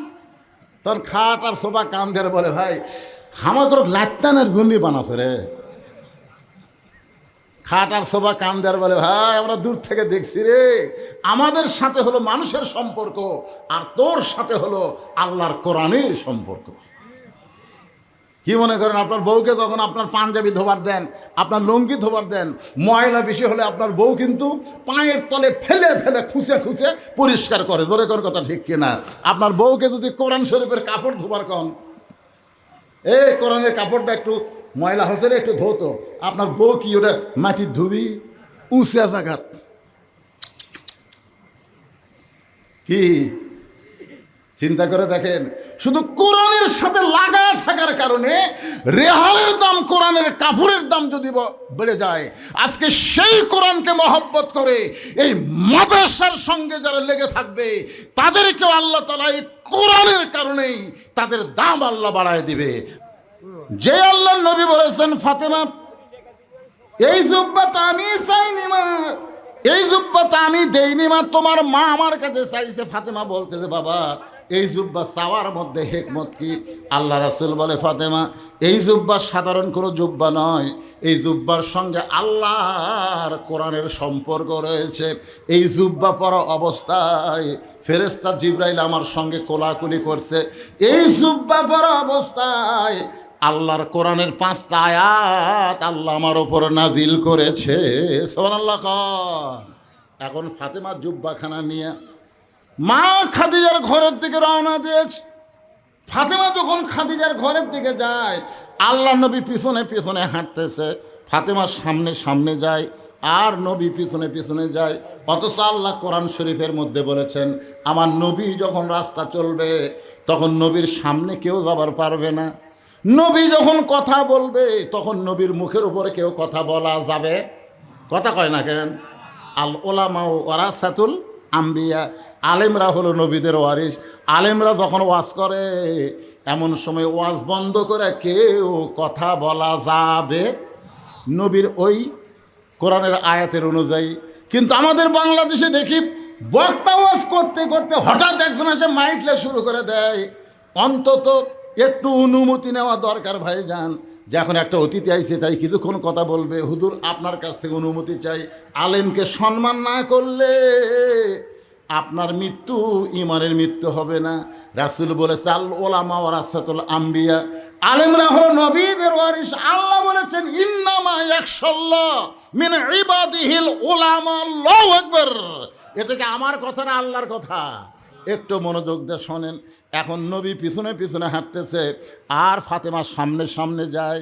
তোর খাট আর সোফা কান ধরে বলে, ভাই আমাকে লাত্তানের জন্য বানাছে রে। খাট আর সোফা কান ধরে বলে, ভাই আমরা দূর থেকে দেখছি রে, আমাদের সাথে হলো মানুষের সম্পর্ক, আর তোর সাথে হলো আল্লাহর কোরআনের সম্পর্ক। কি মনে করেন, আপনার বউকে যখন আপনার পাঞ্জাবি ধোবার দেন, আপনার লুঙ্গি ধোবার দেন, ময়লা বেশি হলে আপনার বউ কিন্তু পায়ের তলে ফেলে ফেলে খুঁচে খুঁচে পরিষ্কার করে, জোরে করে কথা ঠিক কিনা? আপনার বউকে যদি কোরআন শরীফের কাপড় ধোবার কন, এই কোরআনের কাপড়টা একটু ময়লা হচ্ছে রে, একটু ধোতো, আপনার বউ কি ওটা মাটির ধুবি উঁচা জাগাত? কি চিন্তা করে দেখেন, শুধু কোরআনের সাথে লাগা থাকার কারণে রেহালের দাম, কোরআনের কাপড়ের দাম যদি বেড়ে যায়, আজকে সেই কোরআনকে মহব্বত করে এই মাদ্রাসার সঙ্গে যারা লেগে থাকবে, তাদেরকেও আল্লাহ তাআলা এই কোরআনের কারণেই তাদের দাম আল্লাহ বাড়ায় দিবে। যে আল্লাহ নবী বলেছেন, ফাতেমা এই জুব্বাটা আমি চাইনি মা, এই জুব্বাটা আমি দেইনি মা, তোমার মা আমার কাছে চাইছে। ফাতেমা বলতেছে, বাবা এই জুব্বা চাওয়ার মধ্যে হিকমত কি? আল্লাহ রাসূল বলে, ফাতেমা এই জুব্বা সাধারণ কোনো জুব্বা নয়, এই জুব্বার সঙ্গে আল্লাহর কোরআনের সম্পর্ক রয়েছে। এই জুব্বা পরা অবস্থায় ফেরেশতা জিবরাইল আমার সঙ্গে কোলাকুলি করছে, এই জুব্বা পরা অবস্থায় আল্লাহর কোরআনের 5টা আয়াত আল্লাহ আমার ওপর নাজিল করেছে। সুবহানাল্লাহ। এখন ফাতেমা জুব্বাখানা নিয়ে মা খাদিজার ঘরের দিকে রওনা দিয়েছে। ফাতেমা যখন খাদিজার ঘরের দিকে যায়, আল্লাহ নবী পিছনে পিছনে হাঁটতেছে, ফাতেমার সামনে সামনে যায়, আর নবী পিছনে পিছনে যায়। অথচ আল্লাহ কোরআন শরীফের মধ্যে বলেছেন, আমার নবী যখন রাস্তা চলবে তখন নবীর সামনে কেউ যাবার পারবে না, নবী যখন কথা বলবে তখন নবীর মুখের উপরে কেউ কথা বলা যাবে? কথা কয় না কেন? আল ওলামা ওয়ারাসাতুল আম্বিয়া, আলেমরা হলো নবীদের ওয়ারিস। আলেমরা যখন ওয়াজ করে, এমন সময় ওয়াজ বন্ধ করে কেউ কথা বলা যাবে নবীর ওই কোরআনের আয়াতের অনুযায়ী। কিন্তু আমাদের বাংলাদেশে দেখি বক্তা ওয়াজ করতে করতে হঠাৎ একজন এসে মাইকলে শুরু করে দেয়। অন্তত একটু অনুমতি নেওয়া দরকার ভাইজান, যে এখন একটা অতিথি আইছে, তাই কিছুক্ষণ কথা বলবে, হুজুর আপনার কাছ থেকে অনুমতি চাই। আলেমকে সম্মান না করলে আপনার মৃত্যু ইমানের মৃত্যু হবে না। রাসূল বলেছে, আল ওলামা ওয়ারাসাতুল আম্বিয়া, আলেমরা হলো নবীদের ওয়ারিস। আল্লাহ বলেছেন, ইন্নামা ইয়াখশাল্লাহ মিন ইবাদিহিল উলামা। আল্লাহু আকবার। এটা কি আমার কথা না আল্লাহর কথা? একটু মনোযোগ দিয়ে শোনেন। এখন নবী পিছনে পিছনে হাঁটতেছে, আর ফাতেমা সামনে সামনে যায়।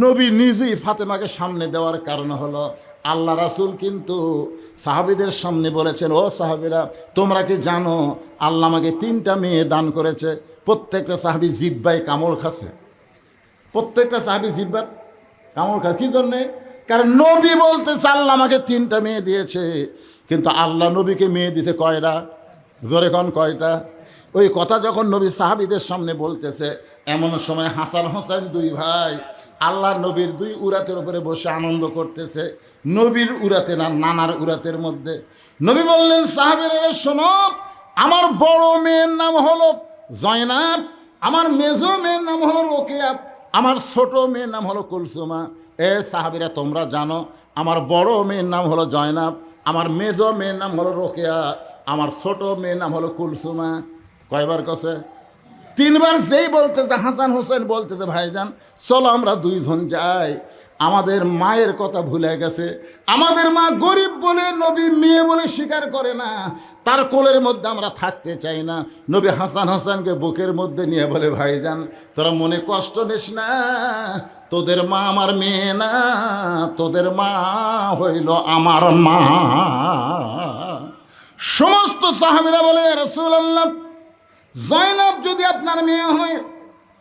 নবী নিজেই ফাতেমাকে সামনে দেওয়ার কারণ হলো, আল্লাহ রাসূল কিন্তু সাহাবীদের সামনে বলেছেন, ও সাহাবীরা তোমরা কি জানো আল্লাহ আমাকে 3টা মেয়ে দান করেছে? প্রত্যেকটা সাহাবী জিহ্বায় কামড় খাচ্ছে, প্রত্যেকটা সাহাবী জিহ্বায় কামড় খাচ্ছে। কী জন্যে? কারণ নবী বলতেছে আল্লাহ আমাকে 3টা মেয়ে দিয়েছে, কিন্তু আল্লাহ নবীকে মেয়ে দিতে কয়টা? জোরে কন কয়টা? ওই কথা যখন নবী সাহাবীদের সামনে বলতেছে, এমন সময় হাসান হোসেন 2 ভাই আল্লাহ নবীর 2 উরাতের উপরে বসে আনন্দ করতেছে। নবীর উরাতে না, নানার উরাতের মধ্যে। নবী বললেন, সাহাবীরা শোনো, আমার বড় মেয়ের নাম হলো জয়নাব, আমার মেজো মেয়ের নাম হলো রোকেয়া, আমার ছোট মেয়ের নাম হলো কুলসুমা। এ সাহাবীরা তোমরা জানো, আমার বড় মেয়ের নাম হলো জয়নাব, আমার মেজো মেয়ের নাম হলো রোকেয়া, আমার ছোট মেয়ের নাম হলো কুলসুমা। কয়বার কছে? 3বার। যেই বলতেছে, হাসান হোসেন বলতেছে, ভাইজান চলো আমরা 2 জন যাই। আমাদের মায়ের কথা ভুলে গেছে, আমাদের মা গরিব বলে নবী মেয়ে বলে স্বীকার করে না, তার কোলের মধ্যে আমরা থাকতে চাই না। নবী হাসান হোসেনকে বুকের মধ্যে নিয়ে বলে, ভাইজান তোরা মনে কষ্ট নিস না, তোদের মা আমার মেয়ে না, তোদের মা হইল আমার মা। সমস্ত সাহাবীরা বলে, রাসূলুল্লাহ, জয়নব যদি আপনার মেয়ে হয়,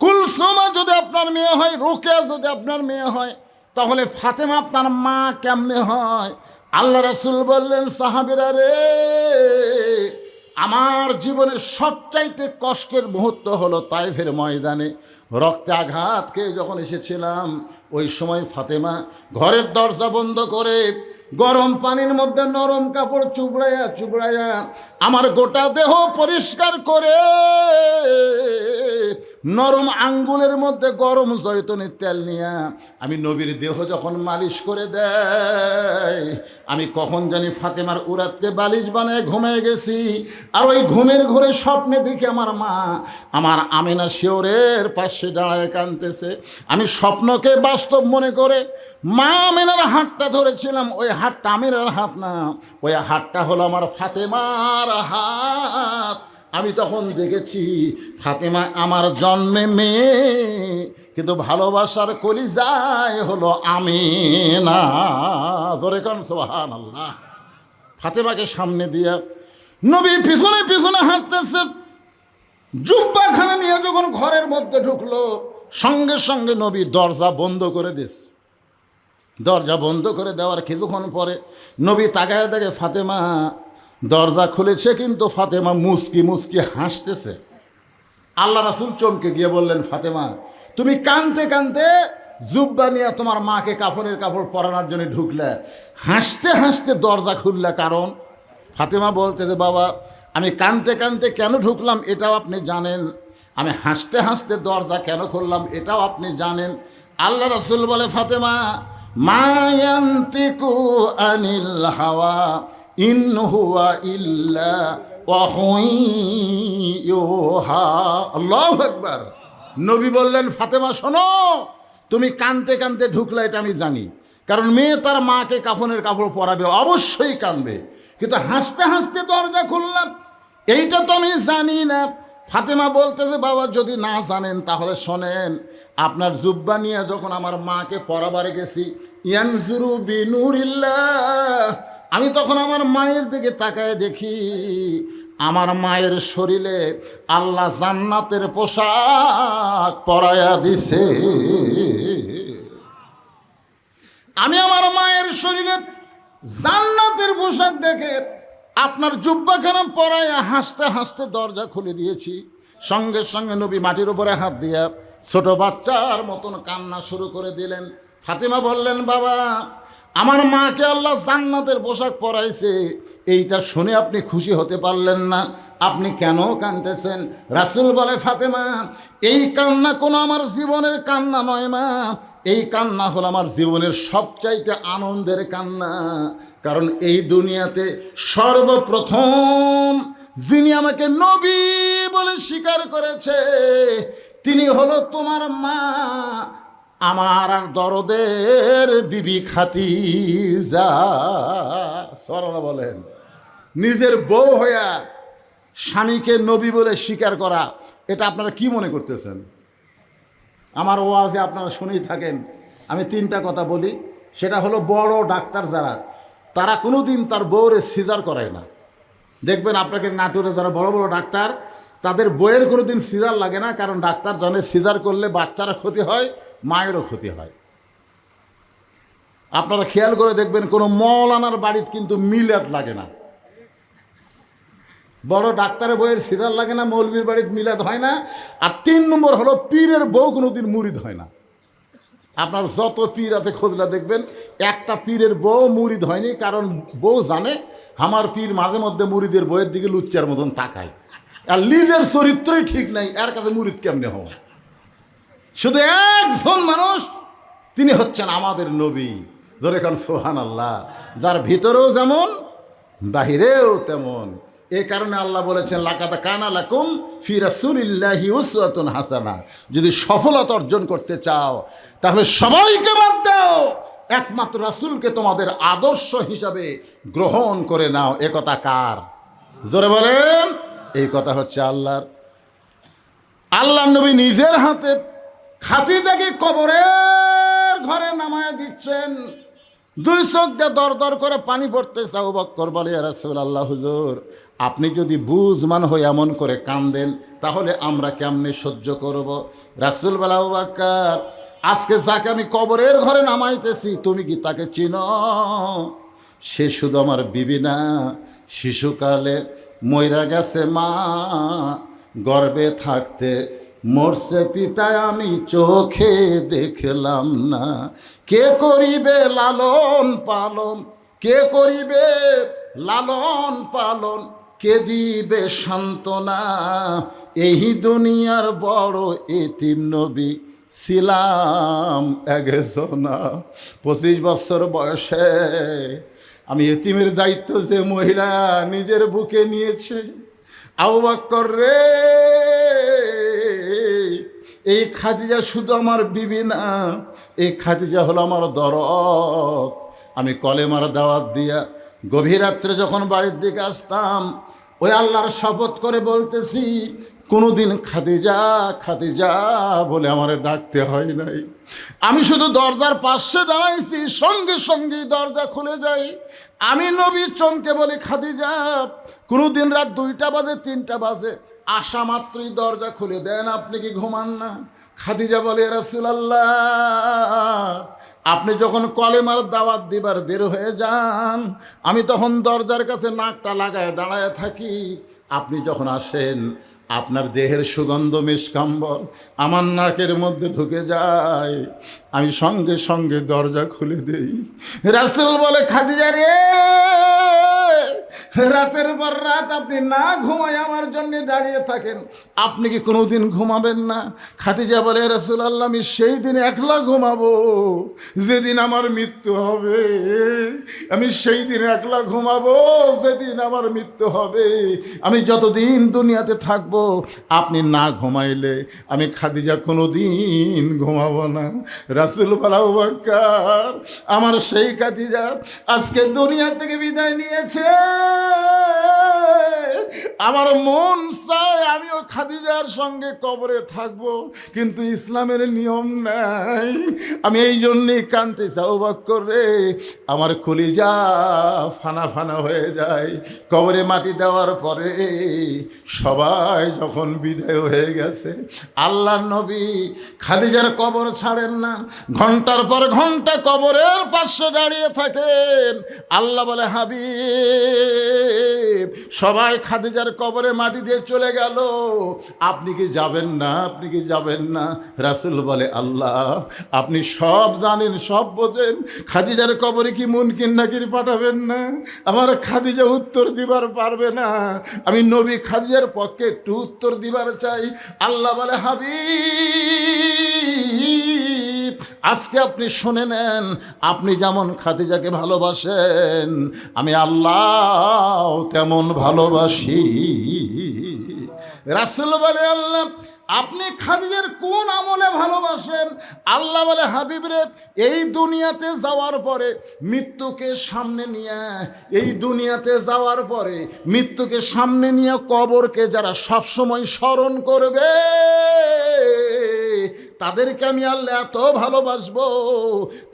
কুলসুমা যদি আপনার মেয়ে হয়, রুকিয়া যদি আপনার মেয়ে হয়, তাহলে ফাতেমা আপনার মা কেমনে হয়? আল্লাহ রাসূল বললেন, সাহাবীরা রে, আমার জীবনের সবচাইতে কষ্টের মুহূর্ত হলো তাইফের ময়দানে রক্তে আঘাত খেয়ে যখন এসেছিলাম। ওই সময় ফাতেমা ঘরের দরজা বন্ধ করে গরম পানির মধ্যে নরম কাপড় চুবড়াইয়া চুবড়াইয়া আমার গোটা দেহ পরিষ্কার করে নরম আঙ্গুলের মধ্যে গরম জয়তুনের তেল নিয়ে আমি নবীর দেহ যখন মালিশ করে দেয়, আমি কখন জানি ফাতেমার উরাতকে বালিশ বানায় ঘুমিয়ে গেছি। আর ওই ঘুমের ঘরে স্বপ্নে দেখি আমার মা আমার আমিনা শিওরের পাশে দাঁড়ায় কাঁদতেছে। আমি স্বপ্নকে বাস্তব মনে করে মা আমিনার হাতটা ধরেছিলাম। ওই হাতটা আমিনার হাত না, ওই হাতটা হলো আমার ফাতেমার হাত। আমি তখন দেখেছি ফাতেমা আমার জন্মে মেয়ে, কিন্তু ভালোবাসার কলিজায় হলো আমিনা। ধরে কোন সুবহানাল্লাহ। ফাতেমাকে সামনে দিয়া নবী পিছনে পিছনে হাঁটতেছে। জুব্বাখানা নিয়ে যখন ঘরের মধ্যে ঢুকলো, সঙ্গে সঙ্গে নবী দরজা বন্ধ করে দিস। দরজা বন্ধ করে দেওয়ার কিছুক্ষণ পরে নবী তাকায় দেখে ফাতেমা দরজা খুলেছে, কিন্তু ফাতেমা মুস্কি মুস্কি হাসতেছে। আল্লাহ রাসূল চমকে গিয়ে বললেন, ফাতেমা, তুমি কাঁদতে কাঁদতে জুব্বা নিয়ে তোমার মাকে কাফনের কাপড় পরানোর জন্য ঢুকলে, হাসতে হাসতে দরজা খুললে কারণ? ফাতেমা বলতেছে, বাবা, আমি কাঁদতে কাঁদতে কেন ঢুকলাম এটাও আপনি জানেন, আমি হাসতে হাসতে দরজা কেন খুললাম এটাও আপনি জানেন। আল্লাহ রাসূল বলে, ফাতেমা, মা ইয়ান্তিকু আনিল হাওয়া ইন হুয়া ইল্লা ওয়াহয়ুন ইউহা। আল্লাহু আকবার। নবী বললেন, ফাতেমা শোনো, তুমি কাঁদতে কাঁদতে ঢুকলে এটা আমি জানি, কারণ মেয়ে তার মাকে কাফনের কাপড় পরাবে, অবশ্যই কাঁদবে, কিন্তু হাসতে হাসতে দরজা খুললাম এইটা তো আমি জানি না। ফাতেমা বলতেছে, বাবা, যদি না জানেন তাহলে শোনেন, আপনার জুব্বা নিয়ে যখন আমার মাকে পরাবারে গেছি, ইয়ানজুরু বিনুরিল্লাহ, আমি তখন আমার মায়ের দিকে তাকায় দেখি আমার মায়ের শরীরে আল্লাহ জান্নাতের পোশাক পরায়া দিছে। আমি আমার মায়ের শরীরে জান্নাতের পোশাক দেখে আপনার জুব্বাখানা পরায়া হাসতে হাসতে দরজা খুলে দিয়েছি। সঙ্গে সঙ্গে নবী মাটির উপরে হাত দিয়া ছোট বাচ্চার মতন কান্না শুরু করে দিলেন। ফাতেমা বললেন, বাবা, আমার মাকে আল্লাহ জান্নাতের পোশাক পরাইছে, এইটা শুনে আপনি খুশি হতে পারলেন না, আপনি কেন কাঁদতেছেন? রাসূল বলে, ফাতেমা, এই কান্না কোনো আমার জীবনের কান্না নয় মা, এই কান্না হলো আমার জীবনের সবচাইতে আনন্দের কান্না। কারণ এই দুনিয়াতে সর্বপ্রথম যিনি আমাকে নবী বলে স্বীকার করেছে তিনি হলো তোমার মা, আমার আর দরদের বিবি খাদিজা। সুবহানাল্লাহ বলেন। নিজের বউ হইয়া স্বামীকে নবী বলে স্বীকার করা, এটা আপনারা কি মনে করতেছেন? আমার ওয়াজে আপনারা শুনেই থাকেন, আমি তিনটা কথা বলি। সেটা হলো, বড় ডাক্তার যারা, তারা কোনো দিন তার বউরে সিজার করায় না। দেখবেন আপনাকে নাটোরে যারা বড় বড় ডাক্তার, তাদের বইয়ের কোনো দিন সিজার লাগে না, কারণ ডাক্তার জানে সিজার করলে বাচ্চারা ক্ষতি হয়, মায়েরও ক্ষতি হয়। আপনারা খেয়াল করে দেখবেন, কোনো মৌলানার বাড়িতে কিন্তু মিলাদ লাগে না। বড় ডাক্তারের বইয়ের সিজার লাগে না, মৌলবীর বাড়িতে মিলাদ হয় না। আর 3 নম্বর হলো, পীরের বউ কোনো দিন মুরিদ হয় না। আপনার যত পীর আছে খোঁজলা দেখবেন, একটা পীরের বউ মুরিদ হয়নি, কারণ বউ জানে আমার পীর মাঝে মধ্যে মুরিদের বইয়ের দিকে লুচ্চার মতন তাকায়, আর নিজের চরিত্রই ঠিক নাই, এর কাছে মুরিদ কেমনে হওয়া। শুধু একজন মানুষ, তিনি হচ্ছেন আমাদের নবী। ধরে এখন সুবহানাল্লাহ, যার ভিতরেও যেমন বাহিরেও তেমন। এই কারণে আল্লাহ বলেছেন, লাকাদ কানা লাকুম ফি রাসূলিল্লাহি উসওয়াতুন হাসানা। যদি সফলতা অর্জন করতে চাও তাহলে সবাইকে বাদ দাও, একমাত্র রাসূলকে তোমাদের আদর্শ হিসাবে গ্রহণ করে নাও। এ কথা কার? জোরে বলেন। এই কথা হচ্ছে আল্লাহর। আল্লাহ নবী নিজের হাতে খাদিজাকে কবরের ঘরে নামায় দিচ্ছেন। দুই চোখ দিয়ে দর দর করে পানি পড়তেছে। আবু বকর বলে, ইয়া রাসূলুল্লাহ, হুজুর আপনি যদি বুঝমান হয়ে এমন করে কান্দেন তাহলে আমরা কেমনে সহ্য করব? রাসূল বলে, আবু বকর, আজকে যাকে আমি কবরের ঘরে নামাইতেছি তুমি কি তাকে চিনো? সে শুধু আমার বিবি না, শিশুকালে মইরা গেছে মা, গর্ভে থাকতে মরছে পিতা, আমি চোখে দেখলাম না। কে করিবে লালন পালন, কে করিবে লালন পালন, কে দিবে সান্ত্বনা? এই দুনিয়ার বড় এতিম নবী ছিলাম একজনা। 25 বছর বয়সে আমি এতিমের দায়িত্ব যে মহিলা নিজের বুকে নিয়েছে। আবু বকর রে, এই খাদিজা শুধু আমার বিবি না, এই খাদিজা হলো আমার দরদ। আমি কলেমার দাওয়াত দিয়া গভীর রাত্রে যখন বাড়ির দিকে আসতাম, ওই আল্লাহর শপথ করে বলতেছি, কোনোদিন খাদিজা খাদিজা বলে আমার ডাকতে হয় নাই। আমি শুধু দরজার পাশে দাঁড়াইছি, সঙ্গে সঙ্গে দরজা খুলে যায়। আমি নবী চমকে বলি, খাদিজা। কোনোদিন রাত 2টা বাজে 3টা বাজে, আসা মাত্রই দরজা খুলে দেন, আপনি কি ঘুমান না? খাদিজা বলে, রাসূলুল্লাহ, আপনি যখন কলেমার দাওয়াত দিবার বের হয়ে যান, আমি তখন দরজার কাছে নাকটা লাগায় দাঁড়ায় থাকি। আপনি যখন আসেন, আপনার দেহের সুগন্ধ মিষ্কাম্বর আমার নাকের মধ্যে ঢুকে যায়, আমি সঙ্গে সঙ্গে দরজা খুলে দেই। রাসূল বলে, খাদিজা রে, রাতের পর রাত আপনি না ঘুমায় আমার জন্য দাঁড়িয়ে থাকেন, আপনি কি কোনোদিন ঘুমাবেন না? খাদিজা বলে, রাসূলুল্লাহ, আমি সেই দিন একলা ঘুমাবো যেদিন আমার মৃত্যু হবে। আমি সেই দিন একলা ঘুমাবো যেদিন আমার মৃত্যু হবে। আমি যতদিন দুনিয়াতে থাকবো আপনি না ঘুমাইলে আমি খাদিজা কোনোদিন ঘুমাবো না। রাসূল বলে, আবু বকর, আমার সেই খাদিজা আজকে দুনিয়া থেকে বিদায় নিয়েছে। আমার মন চায় আমিও খাদিজার সঙ্গে কবরে থাকবো, কিন্তু ইসলামের নিয়ম নাই। আমি এই জন্যই কাঁদতেছি। আবু বকর রে, আমার কলিজা ফানা ফানা হয়ে যায়। কবরে মাটি দেওয়ার পরে সবাই যখন বিদায় হয়ে গেছে, আল্লাহর নবী খাদিজার কবর ছাড়েন না, ঘন্টার পর ঘন্টা কবরের পাশে দাঁড়িয়ে থাকেন। আল্লাহ বলে, হাবিব, সবাই খাদিজার কবরে মাটি দিয়ে চলে গেল, আপনি কি যাবেন না? আপনি কি যাবেন না? রাসূল বলে, আল্লাহ, আপনি সব জানেন, সব বোঝেন, খাদিজার কবরে কি মুনকির নাকির পাঠাবেন না? আমার খাদিজা উত্তর দিবার পারবে না, আমি নবী খাদিজার পক্ষে একটু উত্তর দিবার চাই। আল্লাহ বলে, হাবিব, আজকে আপনি শুনে নেন, আপনি যেমন খাদিজাকে ভালোবাসেন আমি আল্লাহ তেমন ভালোবাসি। রাসূল বলে, আল্লাহ, আপনি খাদিজার কোন আমলে ভালোবাসেন? আল্লাহ বলে, হাবিব রে, এই দুনিয়াতে যাওয়ার পরে মৃত্যুকে সামনে নিয়ে, এই দুনিয়াতে যাওয়ার পরে মৃত্যুকে সামনে নিয়ে কবরকে যারা সবসময় স্মরণ করবে তাদেরকে আমি আল্লাহ এত ভালোবাসবো,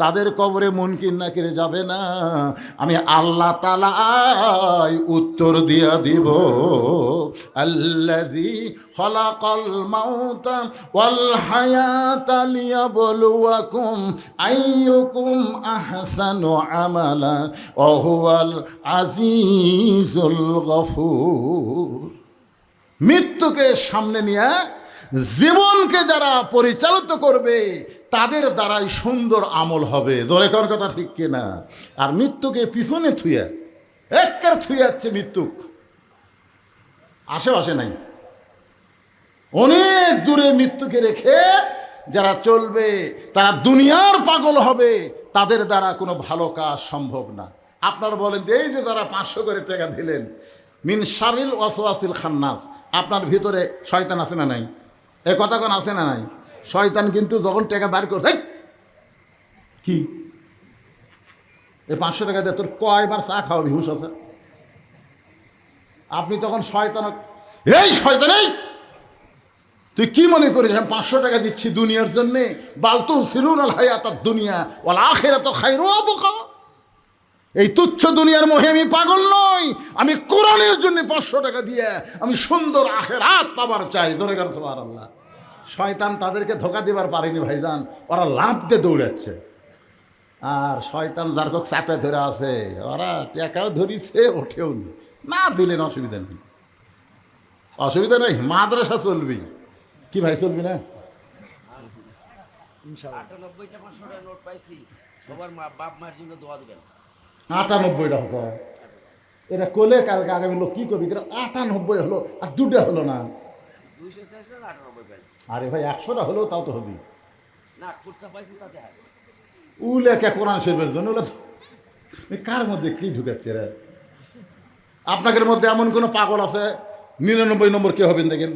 তাদের কবরে মুনকির নাকির যাবে না, আমি আল্লাহ তাআলা উত্তর দিয়া দিব। আল্লাযী খালাকাল মাউতা ওয়াল হায়াতা লিয়াবলুয়াকুম আইয়ুকুম আহসানু আমালা ওয়া হুয়াল আজিজুল গফুর। মৃত্যুকে সামনে নিয়ে জীবনকে যারা পরিচালিত করবে তাদের দ্বারাই সুন্দর আমল হবে। ধরে কোন কথা ঠিক কিনা? আর মৃত্যুকে পিছনে থুয়ে একের থুয়ে যাচ্ছে, মৃত্যু আশেপাশে নাই, অনেক দূরে মৃত্যুকে রেখে যারা চলবে তারা দুনিয়ার পাগল হবে, তাদের দ্বারা কোনো ভালো কাজ সম্ভব না। আপনারা বলেন, এই যে তারা 500 করে টাকা দিলেন, মিন শারিল ওয়াসওয়াসিল খান্নাস, আপনার ভিতরে শয়তান আছে না নাই? এ কথা কোন আছে না নাই? শয়তান কিন্তু যখন টাকা বার করছে, কি এই 500 টাকা দিয়ে তোর কয়বার চা খাওয়াবি, হুঁশ আছে? আপনি তখন শয়তান, এই শয়তান, এই তুই কি মনে করিস আমি 500 টাকা দিচ্ছি দুনিয়ার জন্যে? বালতু সিরুন আল হায়াতাদ দুনিয়া ওয়াল আখিরাতু খায়রুন ওয়া আবকা। এই তুচ্ছ দুনিয়ার মোহে আমি পাগল নই, আমি কোরআনের জন্য 500 টাকা দিয়ে আমি সুন্দর আখিরাত পাবার চাই। ধরে গেল সুবহানাল্লাহ। শয়তান তাদেরকে ধোকা দিবার পারেনি ভাইজান, ওরা লাফ দিয়ে দৌড়াচ্ছে। আর শয়তান যার কক চাপে ধরে আছে, ওরা টাকাও ধরিছে, ওঠেও নি, না দিলেন অসুবিধা নেই, অসুবিধা নেই, মাদ্রাসা চলবি। কি ভাই চলবি না? 98টা 500 টাকা নোট পাইছি, সবার বাপ মায়ের জন্য দোয়া দিবেন। 98টা হতো এটা কোলে কালকে আগামী লোক কি করবি? 98 হলো আর 2টা হলো না। 200 চাইছিলেন 98 পেলেন। আরে ভাই 100টা হলেও তাও তো হবি না, খুচরা পাইছি তাতে হয়। উলেখা কোরআন শরীফের জন্য কার মধ্যে কি ঢুকাচ্ছে রে? আপনাদের মধ্যে এমন কোনো পাগল আছে 99 নম্বর কে হবেন দেখেন?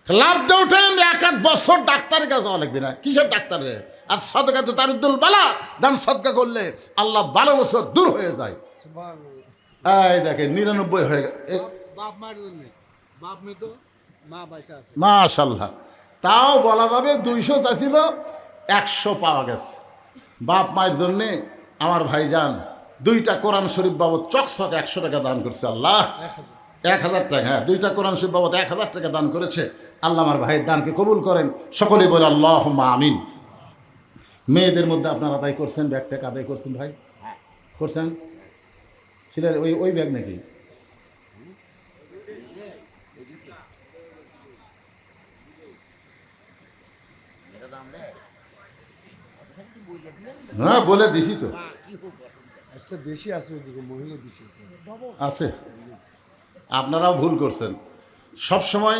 লাভ দিয়ে উঠেন 1 বছর ডাক্তারের কাছে যাওয়া লাগবে না। কিসের ডাক্তার রে? আর সদকা তো তারুদ্দুল বালা, দান সদকা করলে আল্লাহ 12 বছর দূর হয়ে যায়। এই দেখেন 99 হয়ে গেল। বাপ মার জন্য, বাপ মে তো মা পয়সা আছে মাশাআল্লাহ। তাও বলা যাবে 200 চাইছিল, 100 পাওয়া গেছে। বাপ মায়ের জন্যে আমার ভাইজান 2টা কোরআন শরীফ বাবদ চকচক 100 টাকা দান করছে আল্লাহ। 1000 টাকা, হ্যাঁ 2টা কোরআন শরীফ বাবদ 1000 টাকা দান করেছে। আল্লাহ আমার ভাইয়ের দানকে কবুল করেন, সকলেই বলে আল্লাহুম্মা আমিন। মেয়েদের মধ্যে আপনারা আদায় করছেন, ব্যাগ টাকা আদায় করছেন ভাই? করছেন? সেটা ওই ব্যাগ নাকি? এটা দাম দেয়, হ্যাঁ বলে দিছি তো। কি হোক আচ্ছা, বেশি আছে ওইদিকে, মহিলা বেশি আছে। আছে, আপনারাও ভুল করছেন। সব সময়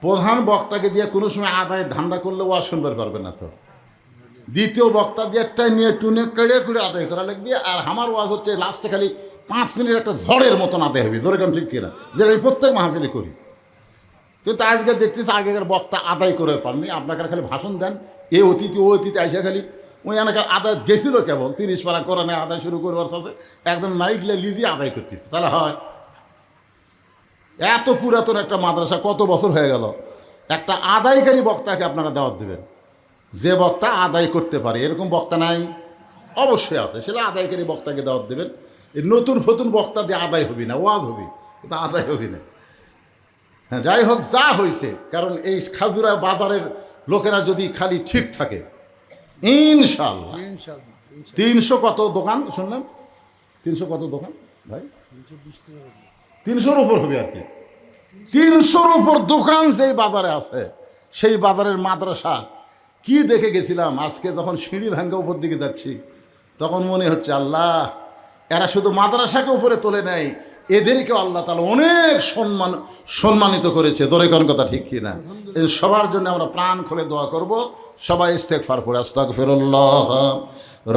প্রধান বক্তাকে দিয়ে কোনো সময় আদায় ধান্দা করলে ওয়া শুনবার পারবে না। তো দ্বিতীয় বক্তা দিয়ে একটাই নিয়ে টুনে কেড়ে করে আদায় করা লাগবে। আর আমার ওয়াজ হচ্ছে লাস্টে খালি 5 মিনিট একটা ঝড়ের মতন আদায় হবে। ধরে কেন ঠিক কিনা? যেটা আমি প্রত্যেক মাহফিলে করি। কিন্তু আজকে দেখতেছি আগেকার বক্তা আদায় করে পাননি, আপনাকে খালি ভাষণ দেন, এ অতিথি ও অতিথি আইসা খালি ওই এলাকা আদায় গেছিল কেবল 30 পারা কোরআনে আদায় শুরু করবার সাথে একদম মাইকলে লিজিয়ে আদায় করতেছে। তাহলে হয়? এত পুরাতন একটা মাদ্রাসা, কত বছর হয়ে গেল, একটা আদায়কারী বক্তাকে আপনারা দাওয়াত দেবেন, যে বক্তা আদায় করতে পারে। এরকম বক্তা নাই? অবশ্যই আছে, সেটা আদায়কারী বক্তাকে দাওয়াত দেবেন। এই নতুন ফতুন বক্তা দিয়ে আদায় হবি না, ওয়াজ হবি, কিন্তু আদায় হবি না। হ্যাঁ, যাই হোক, যা হয়েছে, কারণ এই খাজুরা বাজারের লোকেরা যদি খালি ঠিক থাকে ইনশাআল্লাহ। 300 কত দোকান শুনলাম? 300 কত দোকান ভাই? 300-র উপর হবে আর কি। 300-র উপর দোকান যেই বাজারে আছে, সেই বাজারের মাদ্রাসা কি দেখে গেছিলাম। আজকে যখন সিঁড়ি ভাঙ্গা উপর দিকে যাচ্ছি তখন মনে হচ্ছে আল্লাহ, এরা শুধু মাদ্রাসাকে উপরে তোলে নেয়, এদেরকেও আল্লাহ তাআলা অনেক সম্মানিত করেছে। ধরে কোন কথা ঠিক কি না? এই সবার জন্য আমরা প্রাণ খুলে দোয়া করব। সবাই ইস্তেগফার পড়ে আস্তাগফিরুল্লাহ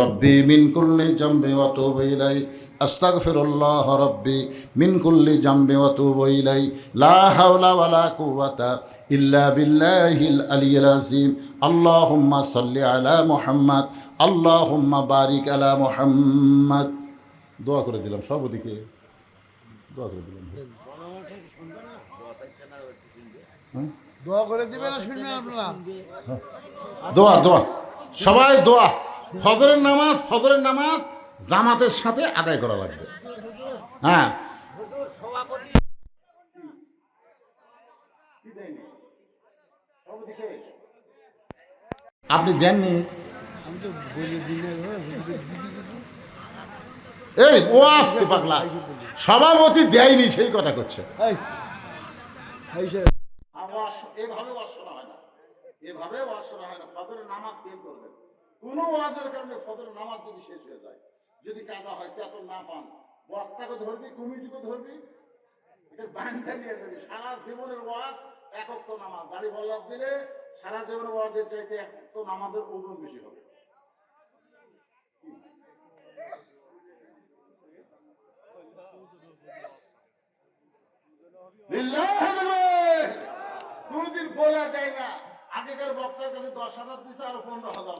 রব্বি মিন কুল্লি জামবি ওয়া তুবু ইলাই, আস্তাগফিরুল্লাহ রব্বি মিন কুল্লি জামবি ওয়া তুবু ইলাই, লা হাওলা ওয়ালা কুওয়াতা ইল্লা বিল্লাহিল আলিয়্যিল আযীম। আল্লাহুম্মা সাল্লি আলা মুহাম্মদ, আল্লাহুম্মা বারিক আলা মুহাম্মদ। দোয়া করে দিলাম সবদিকে, দোয়া করে দিলাম। দোয়া করে দিবেন না, শুনবেন আপনারা? দোয়া দোয়া সবাই দোয়া। ফজরের নামাজ জামাতের সাথে আদায় করা লাগবে। হ্যাঁ, আপনি দেননি? আমি তো বলে দিলে দিছি কিছু। এই ও আজকে পাগলা সভাপতি দেয়নি সেই কথা করছে। এভাবে ওয়াজ শোনা হয় না, এভাবে ওয়াজ শোনা হয় না। ফজরের নামাজ কে করবেন? কোনো ওয়াজের কারণে ফজরের নামাজ যদি শেষ হয়ে যায়, যদি কাজা হয়, চেতন না পান, বক্তাকে ধরবি, কমিটিকে ধরবি, এটা বান্ধা নিয়ে যাবি। সারা জীবনের ওয়াজ একক তো নামাজ, দাড়ি বল্লাভ দিলে সারা জীবনের ওয়াজের চাইতে একক তো নামাজের ওজন বেশি হবে। কোনদিন বলে দেয় না। আগেকার বক্তার কাছে 10,000 দিচ্ছে, আরো 15,000।